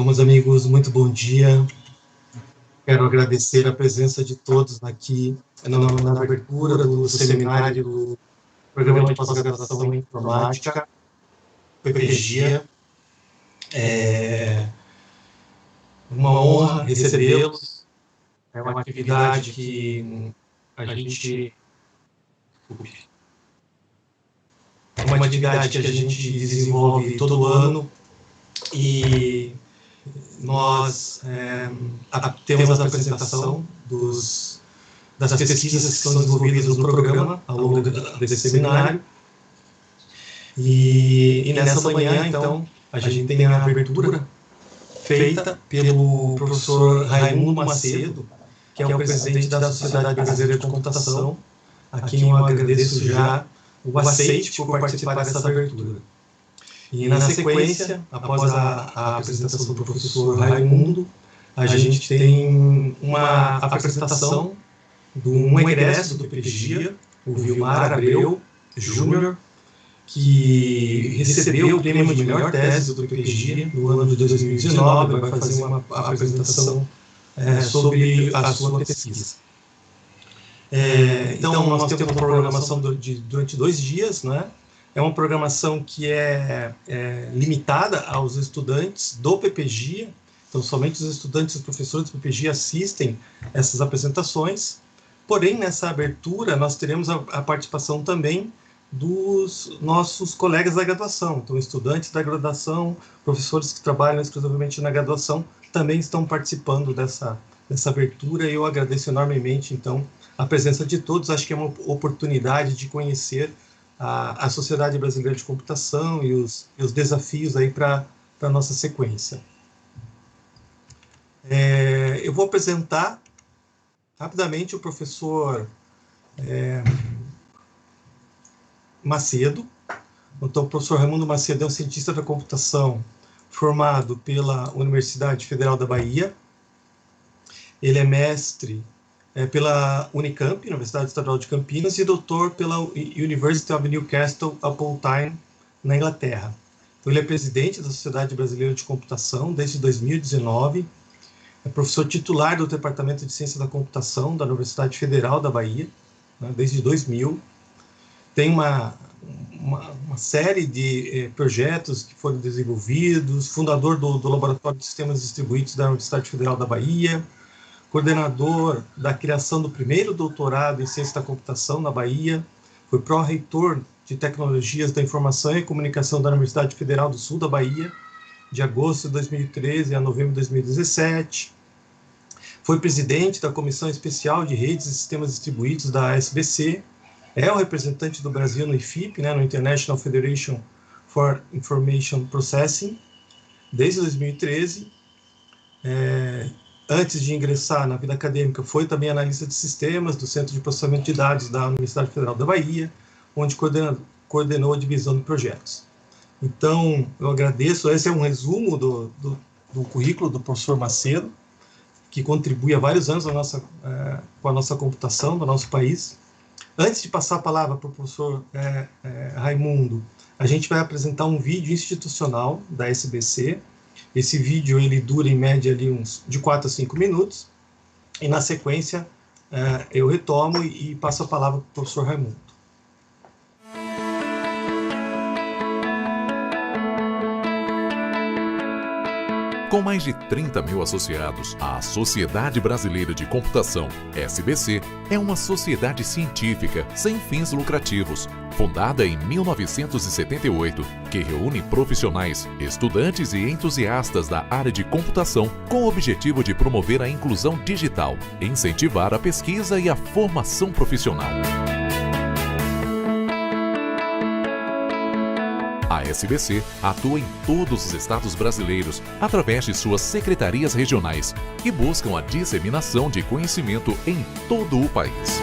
Bom, meus amigos, muito bom dia. Quero agradecer a presença de todos aqui na abertura do seminário do Programa de Pós-Graduação em Informática, PPGia. É uma honra recebê-los. É uma atividade que a gente... É uma atividade que a gente desenvolve todo ano e nós temos a apresentação das pesquisas que são desenvolvidas no programa ao longo desse seminário. E nessa manhã, então, a gente tem a abertura feita pelo professor Raimundo Macedo, que é o presidente da Sociedade Brasileira de Computação, a quem eu agradeço já o aceite por participar dessa abertura. E na sequência, após a apresentação do professor Raimundo, a gente tem uma apresentação de um egresso do PPGia, o Vilmar Abreu Júnior, que recebeu o prêmio de melhor tese do PPGia no ano de 2019, vai fazer uma apresentação sobre a sua pesquisa. Então, nós temos uma programação durante 2 dias, né? É uma programação que é limitada aos estudantes do PPGia, então somente os estudantes e os professores do PPGia assistem essas apresentações, porém, nessa abertura, nós teremos a participação também dos nossos colegas da graduação, então estudantes da graduação, professores que trabalham exclusivamente na graduação, também estão participando dessa abertura, e eu agradeço enormemente, então, a presença de todos. Acho que é uma oportunidade de conhecer a Sociedade Brasileira de Computação e os desafios aí para a nossa sequência. Eu vou apresentar rapidamente o professor Macedo. Então, o professor Raimundo Macedo é um cientista da computação formado pela Universidade Federal da Bahia. Ele é mestre pela Unicamp, Universidade Estadual de Campinas, e doutor pela University of Newcastle upon Tyne, na Inglaterra. Então, ele é presidente da Sociedade Brasileira de Computação desde 2019, é professor titular do Departamento de Ciência da Computação da Universidade Federal da Bahia, né, desde 2000. Tem uma série de projetos que foram desenvolvidos, fundador do Laboratório de Sistemas Distribuídos da Universidade Federal da Bahia, coordenador da criação do primeiro doutorado em Ciência da Computação na Bahia, foi pró-reitor de Tecnologias da Informação e Comunicação da Universidade Federal do Sul da Bahia, de agosto de 2013 a novembro de 2017, foi presidente da Comissão Especial de Redes e Sistemas Distribuídos da SBC, é o representante do Brasil no IFIP, né, no International Federation for Information Processing, desde 2013, antes de ingressar na vida acadêmica, foi também analista de sistemas do Centro de Processamento de Dados da Universidade Federal da Bahia, onde coordenou a divisão de projetos. Então, eu agradeço. Esse é um resumo do currículo do professor Macedo, que contribui há vários anos com a nossa computação do nosso país. Antes de passar a palavra para o professor Raimundo, a gente vai apresentar um vídeo institucional da SBC. Esse vídeo ele dura em média ali de 4 a 5 minutos, e na sequência eu retomo e passo a palavra para o professor Raimundo. Com mais de 30 mil associados, a Sociedade Brasileira de Computação, SBC, é uma sociedade científica sem fins lucrativos, fundada em 1978, que reúne profissionais, estudantes e entusiastas da área de computação com o objetivo de promover a inclusão digital, incentivar a pesquisa e a formação profissional. A SBC atua em todos os estados brasileiros através de suas secretarias regionais, que buscam a disseminação de conhecimento em todo o país.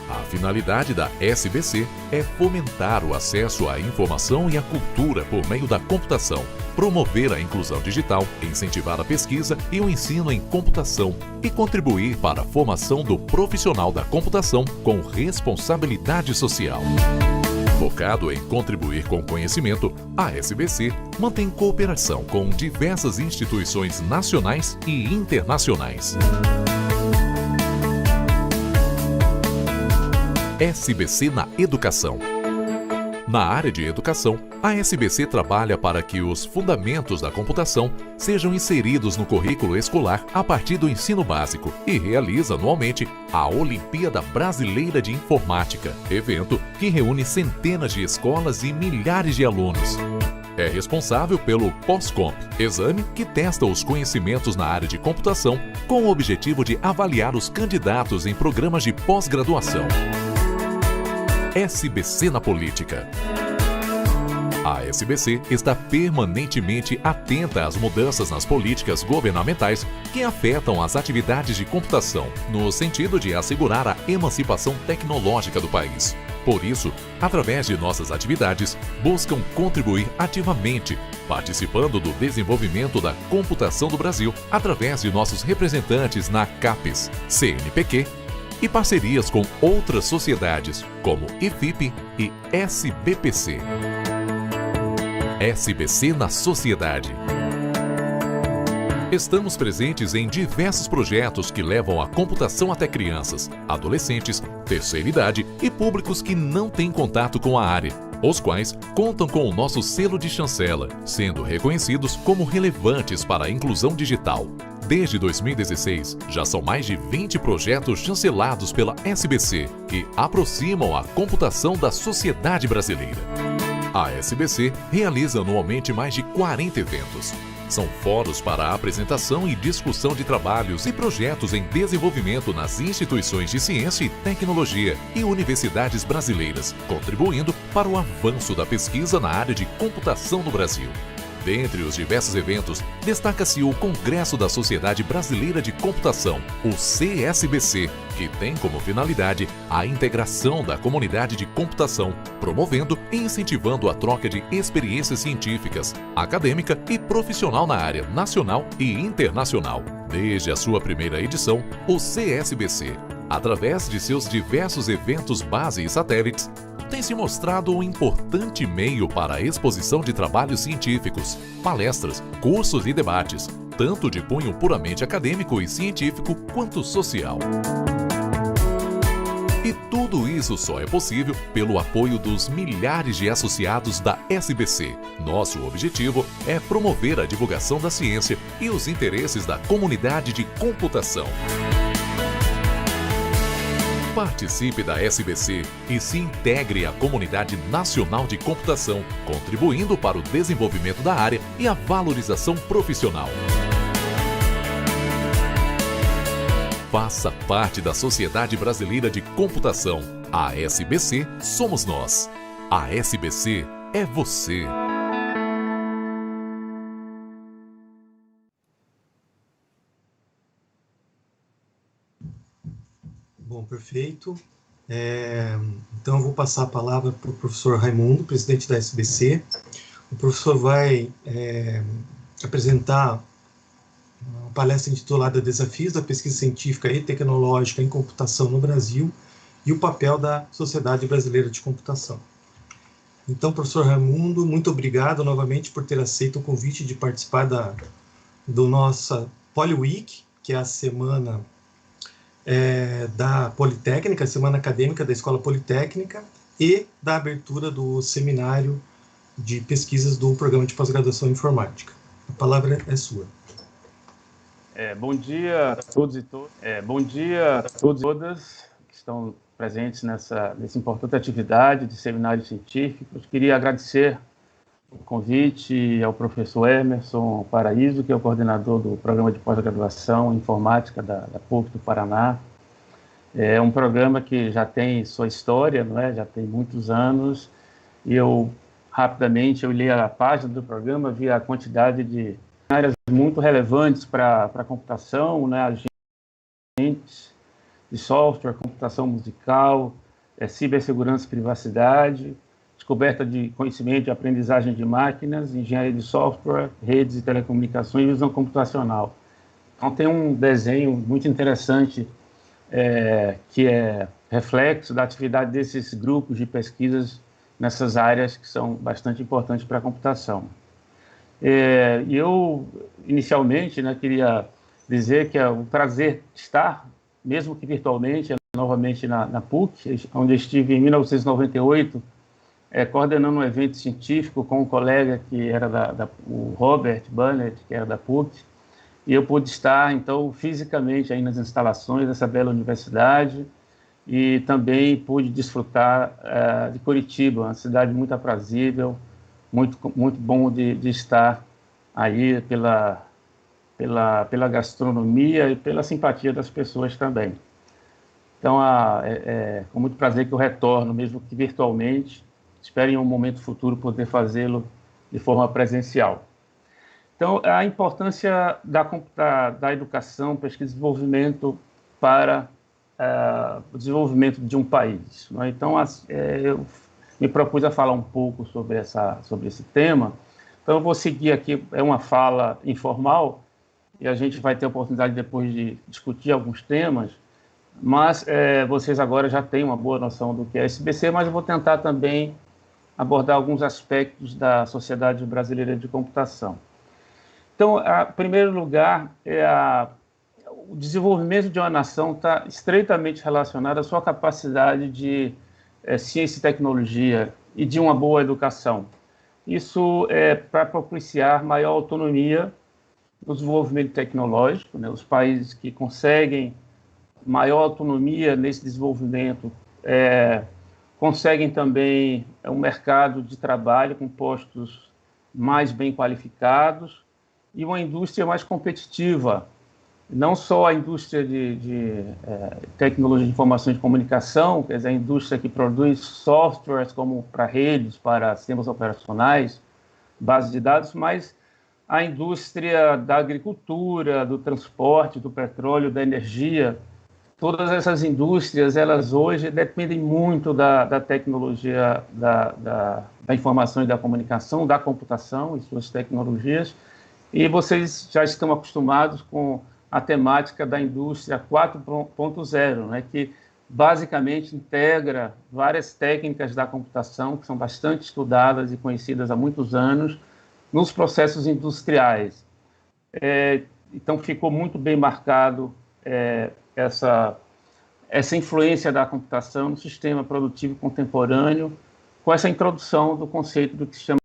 A finalidade da SBC é fomentar o acesso à informação e à cultura por meio da computação, promover a inclusão digital, incentivar a pesquisa e o ensino em computação e contribuir para a formação do profissional da computação com responsabilidade social. Focado em contribuir com o conhecimento, a SBC mantém cooperação com diversas instituições nacionais e internacionais. SBC na educação. Na área de educação, a SBC trabalha para que os fundamentos da computação sejam inseridos no currículo escolar a partir do ensino básico e realiza anualmente a Olimpíada Brasileira de Informática, evento que reúne centenas de escolas e milhares de alunos. É responsável pelo POSCOMP, exame que testa os conhecimentos na área de computação com o objetivo de avaliar os candidatos em programas de pós-graduação. SBC na política. A SBC está permanentemente atenta às mudanças nas políticas governamentais que afetam as atividades de computação, no sentido de assegurar a emancipação tecnológica do país. Por isso, através de nossas atividades, buscam contribuir ativamente, participando do desenvolvimento da computação do Brasil através de nossos representantes na CAPES, CNPq, e parcerias com outras sociedades, como IFIP e SBPC. SBC na sociedade. Estamos presentes em diversos projetos que levam a computação até crianças, adolescentes, terceira idade e públicos que não têm contato com a área, os quais contam com o nosso selo de chancela, sendo reconhecidos como relevantes para a inclusão digital. Desde 2016, já são mais de 20 projetos chancelados pela SBC, que aproximam a computação da sociedade brasileira. A SBC realiza anualmente mais de 40 eventos. São fóruns para a apresentação e discussão de trabalhos e projetos em desenvolvimento nas instituições de ciência e tecnologia e universidades brasileiras, contribuindo para o avanço da pesquisa na área de computação no Brasil. Dentre os diversos eventos, destaca-se o Congresso da Sociedade Brasileira de Computação, o CSBC, que tem como finalidade a integração da comunidade de computação, promovendo e incentivando a troca de experiências científicas, acadêmica e profissional na área nacional e internacional. Desde a sua primeira edição, o CSBC, através de seus diversos eventos base e satélites, tem se mostrado um importante meio para a exposição de trabalhos científicos, palestras, cursos e debates, tanto de cunho puramente acadêmico e científico quanto social. E tudo isso só é possível pelo apoio dos milhares de associados da SBC. Nosso objetivo é promover a divulgação da ciência e os interesses da comunidade de computação. Participe da SBC e se integre à comunidade nacional de computação, contribuindo para o desenvolvimento da área e a valorização profissional. Faça parte da Sociedade Brasileira de Computação. A SBC somos nós. A SBC é você. Bom, perfeito. Então eu vou passar a palavra para o professor Raimundo, presidente da SBC. O professor vai apresentar uma palestra intitulada Desafios da Pesquisa Científica e Tecnológica em Computação no Brasil e o papel da Sociedade Brasileira de Computação. Então, professor Raimundo, muito obrigado novamente por ter aceito o convite de participar do nossa PoliWeek, que é a semana da Politécnica, a semana acadêmica da Escola Politécnica, e da abertura do seminário de pesquisas do Programa de Pós-Graduação em Informática. A palavra é sua. Bom dia a todos e todas. Bom dia a todos e todas que estão presentes nessa importante atividade de seminário científico. Queria agradecer o convite ao professor Emerson Paraíso, que é o coordenador do Programa de Pós-Graduação em Informática da PUC do Paraná. É um programa que já tem sua história, não é? Já tem muitos anos, e rapidamente eu li a página do programa, vi a quantidade de áreas muito relevantes para a computação, né? Agentes de software, computação musical, cibersegurança e privacidade, descoberta de conhecimento e aprendizagem de máquinas, engenharia de software, redes e telecomunicações e visão computacional. Então tem um desenho muito interessante que é reflexo da atividade desses grupos de pesquisas nessas áreas que são bastante importantes para a computação. Eu, inicialmente, né, queria dizer que é um prazer estar, mesmo que virtualmente, novamente na PUC, onde eu estive em 1998, coordenando um evento científico com um colega que era o Robert Burnett, que era da PUC, e eu pude estar, então, fisicamente aí nas instalações dessa bela universidade, e também pude desfrutar de Curitiba, uma cidade muito aprazível, muito bom de estar aí pela gastronomia e pela simpatia das pessoas também. Então, com muito prazer que eu retorno, mesmo que virtualmente. Espero em um momento futuro poder fazê-lo de forma presencial. Então, a importância da educação, pesquisa e desenvolvimento para o desenvolvimento de um país. Né? Então, eu me propus a falar um pouco sobre esse tema. Então, eu vou seguir aqui, é uma fala informal, e a gente vai ter a oportunidade depois de discutir alguns temas, mas vocês agora já têm uma boa noção do que é SBC, mas eu vou tentar também abordar alguns aspectos da Sociedade Brasileira de Computação. Então, em primeiro lugar, o desenvolvimento de uma nação está estreitamente relacionado à sua capacidade de ciência e tecnologia e de uma boa educação. Isso é para propiciar maior autonomia no desenvolvimento tecnológico, né? Os países que conseguem maior autonomia nesse desenvolvimento conseguem também um mercado de trabalho com postos mais bem qualificados e uma indústria mais competitiva. Não só a indústria de tecnologia de informação e de comunicação, quer dizer, a indústria que produz softwares como para redes, para sistemas operacionais, bases de dados, mas a indústria da agricultura, do transporte, do petróleo, da energia. Todas essas indústrias, elas hoje dependem muito da tecnologia da informação e da comunicação, da computação e suas tecnologias, e vocês já estão acostumados com a temática da indústria 4.0, né, que basicamente integra várias técnicas da computação que são bastante estudadas e conhecidas há muitos anos nos processos industriais. Então, ficou muito bem marcado essa influência da computação no sistema produtivo contemporâneo, com essa introdução do conceito do que se chama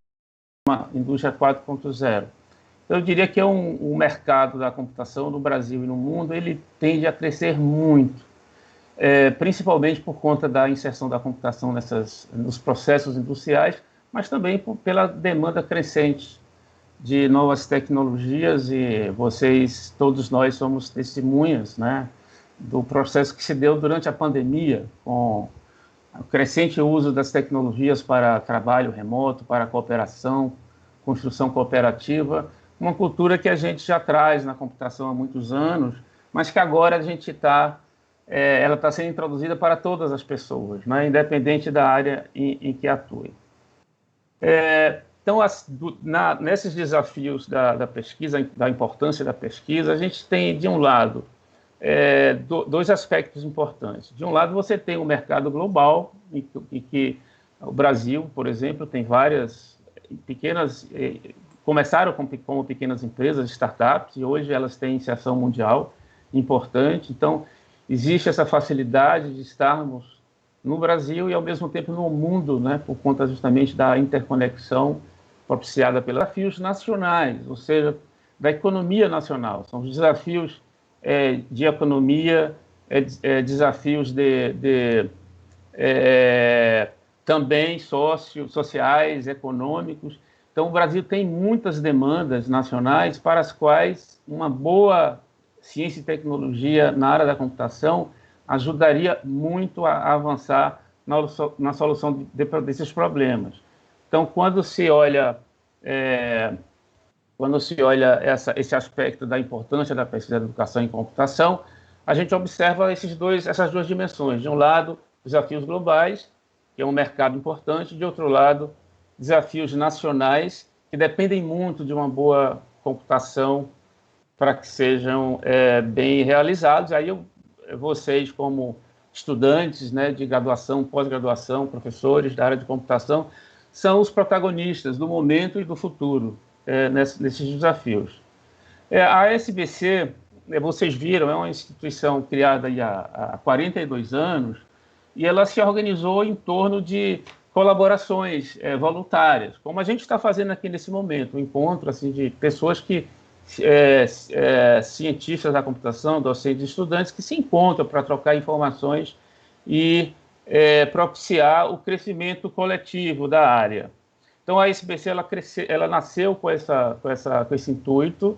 indústria 4.0. Eu diria que o mercado da computação no Brasil e no mundo, ele tende a crescer muito, principalmente por conta da inserção da computação nos processos industriais, mas também pela demanda crescente de novas tecnologias, e todos nós somos testemunhas, né, do processo que se deu durante a pandemia, com o crescente uso das tecnologias para trabalho remoto, para cooperação, construção cooperativa, uma cultura que a gente já traz na computação há muitos anos, mas que agora ela está sendo introduzida para todas as pessoas, né, independente da área em que atue. Então, nesses desafios da pesquisa, da importância da pesquisa, a gente tem, de um lado, dois aspectos importantes. De um lado, você tem um mercado global, em que o Brasil, por exemplo, tem várias pequenas... começaram como pequenas empresas, startups, e hoje elas têm inserção mundial importante. Então, existe essa facilidade de estarmos no Brasil e, ao mesmo tempo, no mundo, né, por conta justamente da interconexão propiciada pelos desafios nacionais, ou seja, da economia nacional. São os desafios de economia, desafios também sociais, econômicos. Então, o Brasil tem muitas demandas nacionais para as quais uma boa ciência e tecnologia na área da computação ajudaria muito a avançar na solução desses problemas. Então, quando se olha esse aspecto da importância da pesquisa da educação em computação, a gente observa essas duas dimensões. De um lado, desafios globais, que é um mercado importante, de outro lado, desafios nacionais, que dependem muito de uma boa computação para que sejam bem realizados. Aí vocês, como estudantes, né, de graduação, pós-graduação, professores da área de computação, são os protagonistas do momento e do futuro nesses desafios. A SBC, vocês viram, é uma instituição criada aí há 42 anos, e ela se organizou em torno de colaborações voluntárias, como a gente está fazendo aqui nesse momento, um encontro assim, de pessoas que, cientistas da computação, docentes e estudantes, que se encontram para trocar informações e propiciar o crescimento coletivo da área. Então, a SBC ela nasceu com esse intuito,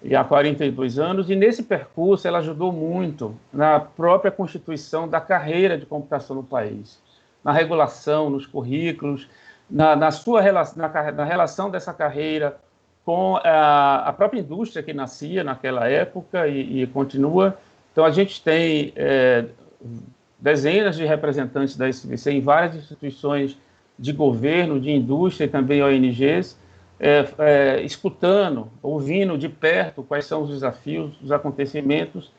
e há 42 anos, e nesse percurso ela ajudou muito na própria constituição da carreira de computação no país, na regulação, nos currículos, na relação dessa carreira com a própria indústria que nascia naquela época e continua. Então, a gente tem dezenas de representantes da SBC em várias instituições de governo, de indústria e também ONGs, escutando, ouvindo de perto quais são os desafios, os acontecimentos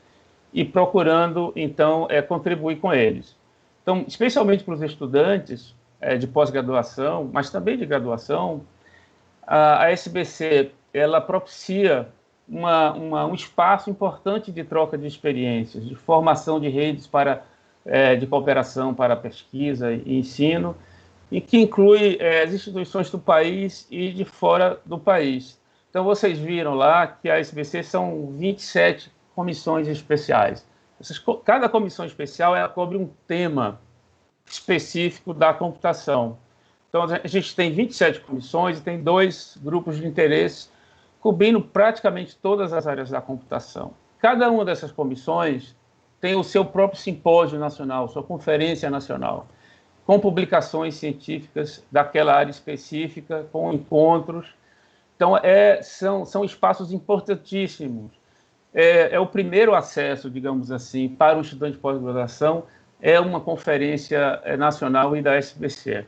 e procurando, então, contribuir com eles. Então, especialmente para os estudantes de pós-graduação, mas também de graduação, a SBC ela propicia um espaço importante de troca de experiências, de formação de redes de cooperação para pesquisa e ensino, e que inclui as instituições do país e de fora do país. Então, vocês viram lá que a SBC são 27 comissões especiais. Cada comissão especial ela cobre um tema específico da computação. Então, a gente tem 27 comissões e tem 2 grupos de interesse cobrindo praticamente todas as áreas da computação. Cada uma dessas comissões tem o seu próprio simpósio nacional, sua conferência nacional, com publicações científicas daquela área específica, com encontros. Então, são espaços importantíssimos. É o primeiro acesso, digamos assim, para o estudante de pós-graduação, é uma conferência nacional e da SBC.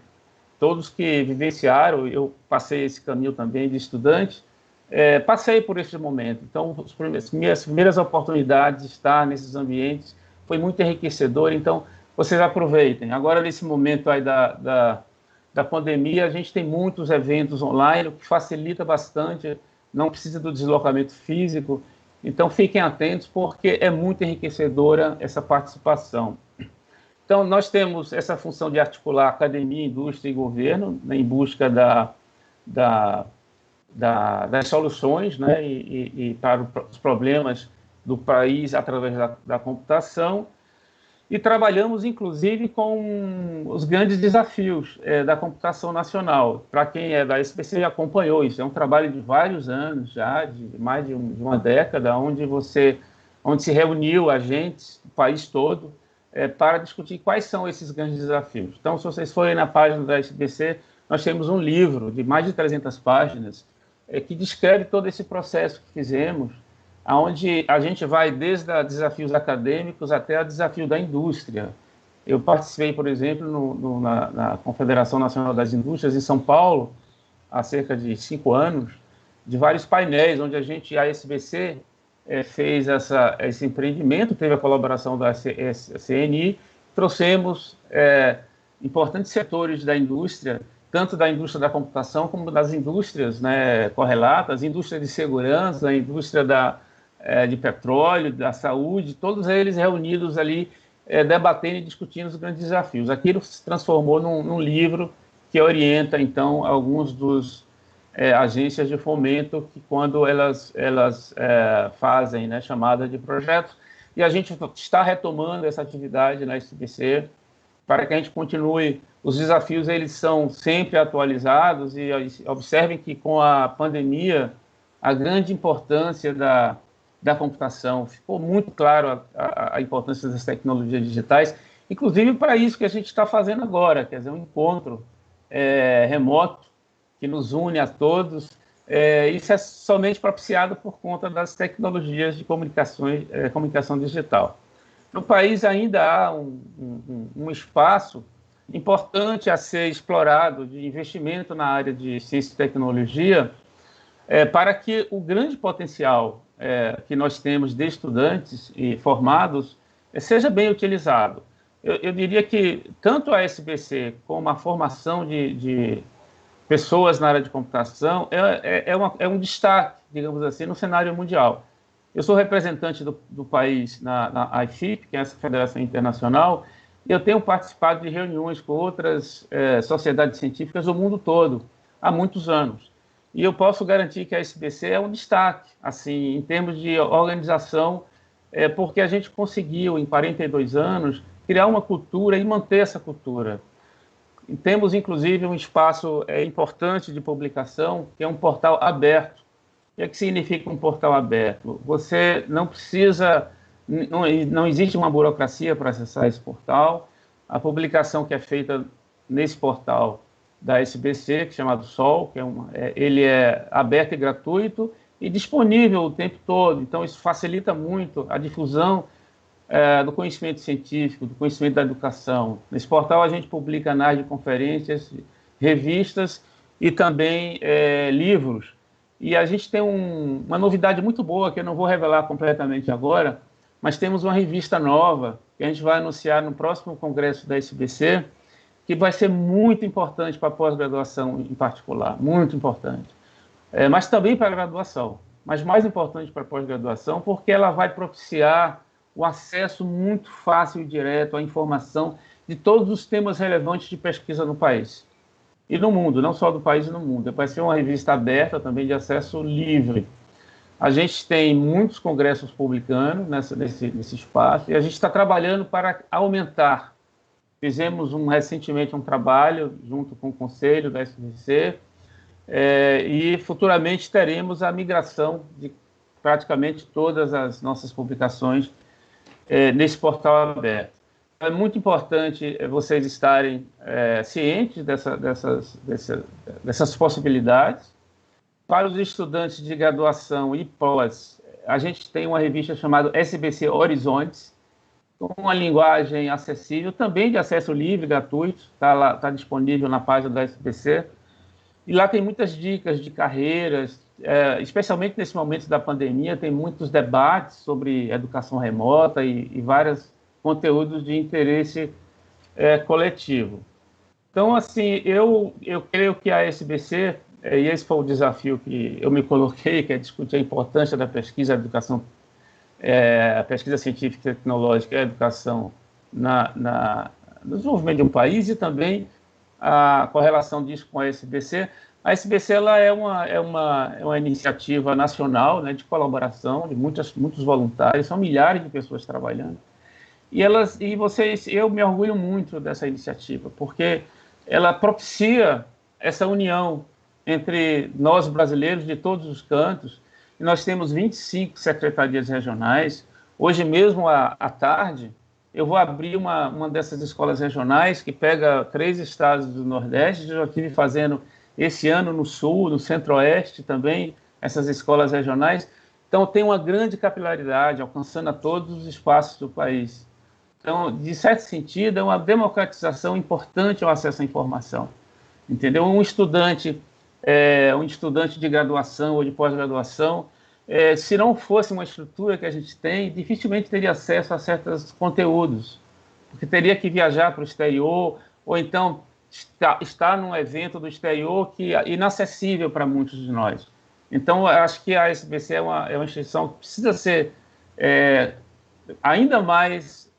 Todos que vivenciaram, eu passei esse caminho também de estudante, passei por esse momento. Então, as minhas primeiras oportunidades de estar nesses ambientes foi muito enriquecedor. Então, vocês aproveitem. Agora, nesse momento aí da pandemia, a gente tem muitos eventos online, o que facilita bastante, não precisa do deslocamento físico. Então, fiquem atentos, porque é muito enriquecedora essa participação. Então, nós temos essa função de articular academia, indústria e governo, né, em busca das soluções, né, e para os problemas do país através da computação. E trabalhamos, inclusive, com os grandes desafios da computação nacional. Para quem é da SBC acompanhou isso, é um trabalho de vários anos já, de mais de uma década, onde se reuniu agentes do país todo para discutir quais são esses grandes desafios. Então, se vocês forem na página da SBC, nós temos um livro de mais de 300 páginas que descreve todo esse processo que fizemos, onde a gente vai desde desafios acadêmicos até o desafio da indústria. Eu participei, por exemplo, na Confederação Nacional das Indústrias, em São Paulo, há cerca de 5 anos, de vários painéis, onde a SBC fez esse empreendimento, teve a colaboração da CNI, trouxemos importantes setores da indústria, tanto da indústria da computação como das indústrias, né, correlatas, indústria de segurança, a indústria de petróleo, da saúde, todos eles reunidos ali, debatendo e discutindo os grandes desafios. Aquilo se transformou num livro que orienta, então, alguns dos agências de fomento que, quando elas fazem, né, chamada de projetos, e a gente está retomando essa atividade na SBC para que a gente continue. Os desafios, eles são sempre atualizados, e observem que, com a pandemia, a grande importância da computação, ficou muito claro a importância das tecnologias digitais, inclusive para isso que a gente está fazendo agora, quer dizer, um encontro remoto que nos une a todos. Isso é somente propiciado por conta das tecnologias de comunicação digital. No país ainda há um espaço importante a ser explorado de investimento na área de ciência e tecnologia, para que o grande potencial que nós temos de estudantes e formados seja bem utilizado. eu diria que tanto a SBC como a formação de pessoas na área de computação é um destaque, digamos assim, no cenário mundial. Eu sou representante do país na IFIP, que é essa federação internacional, e eu tenho participado de reuniões com outras sociedades científicas do mundo todo, há muitos anos. E eu posso garantir que a SBC é um destaque, assim, em termos de organização, porque a gente conseguiu, em 42 anos, criar uma cultura e manter essa cultura. Temos, inclusive, um espaço importante de publicação, que é um portal aberto. O que é que significa um portal aberto? Você não precisa, não existe uma burocracia para acessar esse portal. A publicação que é feita nesse portal da SBC, que é chamado SOL, ele é aberto e gratuito e disponível o tempo todo. Então, isso facilita muito a difusão do conhecimento científico, do conhecimento da educação. Nesse portal a gente publica anais de conferências, revistas e também livros. E a gente tem uma novidade muito boa, que eu não vou revelar completamente agora, mas temos uma revista nova que a gente vai anunciar no próximo congresso da SBC, que vai ser muito importante para a pós-graduação em particular, muito importante. Mas também para a graduação, mas mais importante para a pós-graduação, porque ela vai propiciar o acesso muito fácil e direto à informação de todos os temas relevantes de pesquisa no país e no mundo, não só do país e no mundo. Vai ser uma revista aberta também de acesso livre. A gente tem muitos congressos publicando nesse espaço e a gente está trabalhando para aumentar. Fizemos recentemente um trabalho junto com o Conselho da SBC e futuramente teremos a migração de praticamente todas as nossas publicações nesse portal aberto. É muito importante vocês estarem cientes dessas possibilidades. Para os estudantes de graduação e pós, a gente tem uma revista chamada SBC Horizontes, com uma linguagem acessível, também de acesso livre, gratuito, está disponível na página da SBC. E lá tem muitas dicas de carreiras, especialmente nesse momento da pandemia, tem muitos debates sobre educação remota e vários conteúdos de interesse coletivo. Então, assim, eu creio que a SBC, e esse foi o desafio que eu me coloquei, que é discutir a importância da pesquisa, a educação, a pesquisa científica e tecnológica e a educação no desenvolvimento de um país e também a correlação disso com a SBC. A SBC ela é uma iniciativa nacional, né, de colaboração de muitos voluntários, são milhares de pessoas trabalhando. Eu me orgulho muito dessa iniciativa, porque ela propicia essa união entre nós brasileiros de todos os cantos. E nós temos 25 secretarias regionais. Hoje mesmo, à tarde, eu vou abrir uma dessas escolas regionais que pega 3 estados do Nordeste. Eu já estive fazendo esse ano no Sul, no Centro-Oeste também, essas escolas regionais. Então, tem uma grande capilaridade, alcançando a todos os espaços do país. Então, de certo sentido, é uma democratização importante ao acesso à informação. Entendeu? Um estudante de graduação ou de pós-graduação, se não fosse uma estrutura que a gente tem, dificilmente teria acesso a certos conteúdos, porque teria que viajar para o exterior, ou então estar num evento do exterior que é inacessível para muitos de nós. Então, eu acho que a SBC é uma instituição que precisa ser ainda mais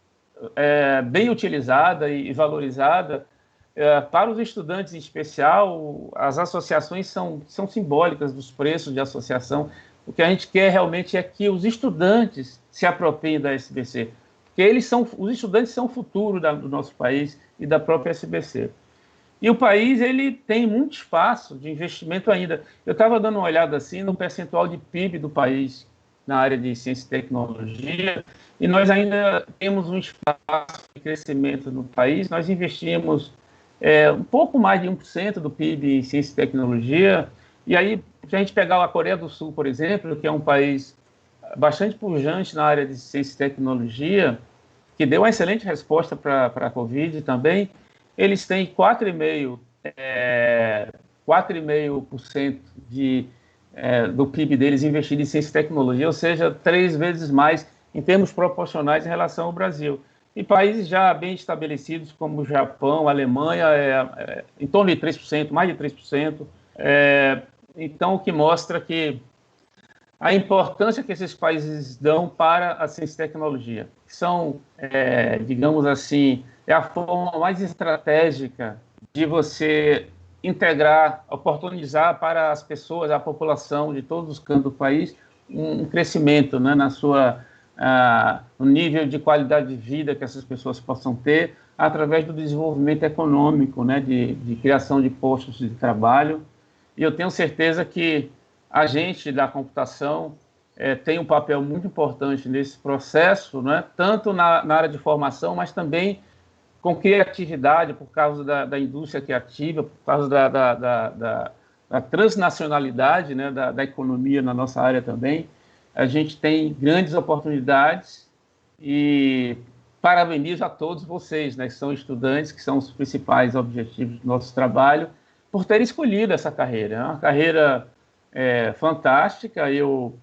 bem utilizada e valorizada. Para os estudantes em especial, as associações são simbólicas dos preços de associação. O que a gente quer realmente é que os estudantes se apropriem da SBC, porque os estudantes são o futuro do nosso país e da própria SBC. E o país ele tem muito espaço de investimento ainda. Eu estava dando uma olhada assim no percentual de PIB do país na área de ciência e tecnologia, e nós ainda temos um espaço de crescimento no país. Nós investimos um pouco mais de 1% do PIB em ciência e tecnologia. E aí, se a gente pegar a Coreia do Sul, por exemplo, que é um país bastante pujante na área de ciência e tecnologia, que deu uma excelente resposta para a Covid também, eles têm 4,5% do PIB deles investido em ciência e tecnologia, ou seja, 3 vezes mais em termos proporcionais em relação ao Brasil. e países já bem estabelecidos, como o Japão, a Alemanha, em torno de 3%, mais de 3%. Então, o que mostra que a importância que esses países dão para a ciência e tecnologia, que são, digamos assim, a forma mais estratégica de você integrar, oportunizar para as pessoas, a população de todos os cantos do país, um crescimento, né, no nível de qualidade de vida que essas pessoas possam ter através do desenvolvimento econômico, né, de criação de postos de trabalho. E eu tenho certeza que a gente da computação tem um papel muito importante nesse processo, né, tanto na área de formação, mas também com criatividade, por causa da indústria criativa, por causa da transnacionalidade, né, da economia na nossa área também. A gente tem grandes oportunidades e parabenizo a todos vocês, né, que são estudantes, que são os principais objetivos do nosso trabalho, por terem escolhido essa carreira. É uma carreira fantástica, eu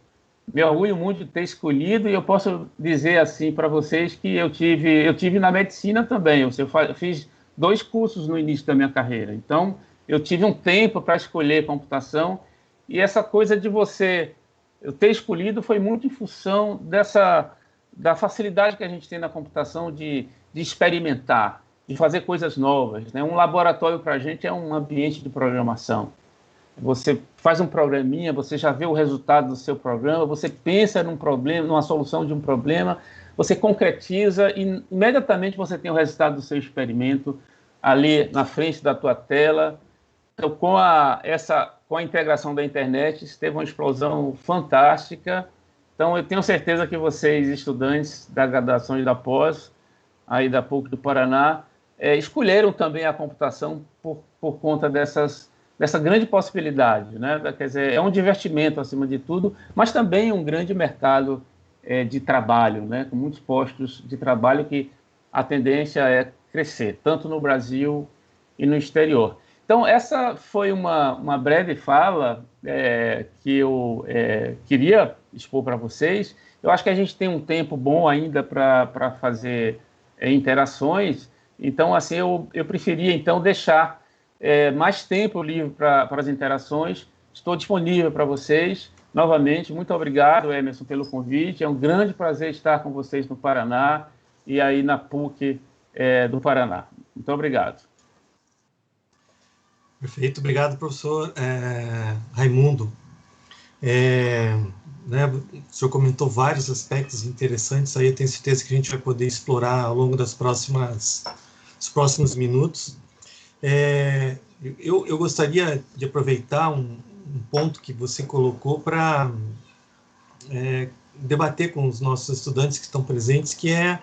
me orgulho muito de ter escolhido, e eu posso dizer assim para vocês que eu tive na medicina também. Eu fiz 2 cursos no início da minha carreira, então eu tive um tempo para escolher computação, e essa coisa de eu ter escolhido foi muito em função da facilidade que a gente tem na computação de experimentar, de fazer coisas novas, né? Um laboratório para a gente é um ambiente de programação. Você faz um programinha, você já vê o resultado do seu programa, você pensa num problema, numa solução de um problema, você concretiza e imediatamente você tem o resultado do seu experimento ali na frente da tua tela. Então, com a integração da internet, isso teve uma explosão fantástica. Então, eu tenho certeza que vocês, estudantes da graduação e da pós, aí da PUC do Paraná, escolheram também a computação por conta dessa grande possibilidade, né? Quer dizer, é um divertimento acima de tudo, mas também um grande mercado de trabalho, né? Com muitos postos de trabalho que a tendência é crescer, tanto no Brasil e no exterior. Então, essa foi uma breve fala que eu queria expor para vocês. Eu acho que a gente tem um tempo bom ainda para fazer interações, então, assim, eu preferia, então, deixar mais tempo livre para as interações. Estou disponível para vocês. Novamente, muito obrigado, Emerson, pelo convite. É um grande prazer estar com vocês no Paraná e aí na PUC do Paraná. Muito obrigado. Perfeito, obrigado, professor Raimundo. Né, o senhor comentou vários aspectos interessantes, aí eu tenho certeza que a gente vai poder explorar ao longo dos próximos minutos. Eu gostaria de aproveitar um ponto que você colocou para debater com os nossos estudantes que estão presentes, que é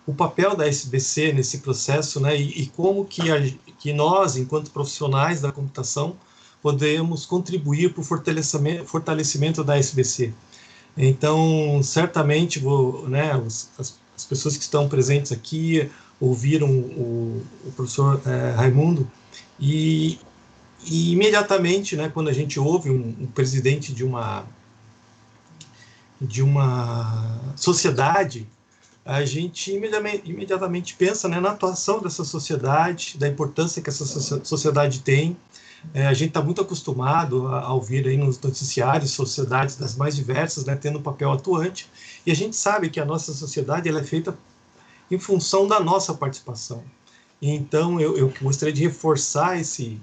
o papel da SBC nesse processo, né, e como que nós, enquanto profissionais da computação, podemos contribuir para o fortalecimento da SBC. Então, certamente, né, as pessoas que estão presentes aqui ouviram o professor Raimundo, e imediatamente, né, quando a gente ouve um presidente de uma sociedade, a gente imediatamente pensa, né, na atuação dessa sociedade, da importância que essa sociedade tem. A gente está muito acostumado a ouvir aí nos noticiários sociedades das mais diversas, né, tendo um papel atuante, e a gente sabe que a nossa sociedade ela é feita em função da nossa participação. Então, eu gostaria de reforçar esse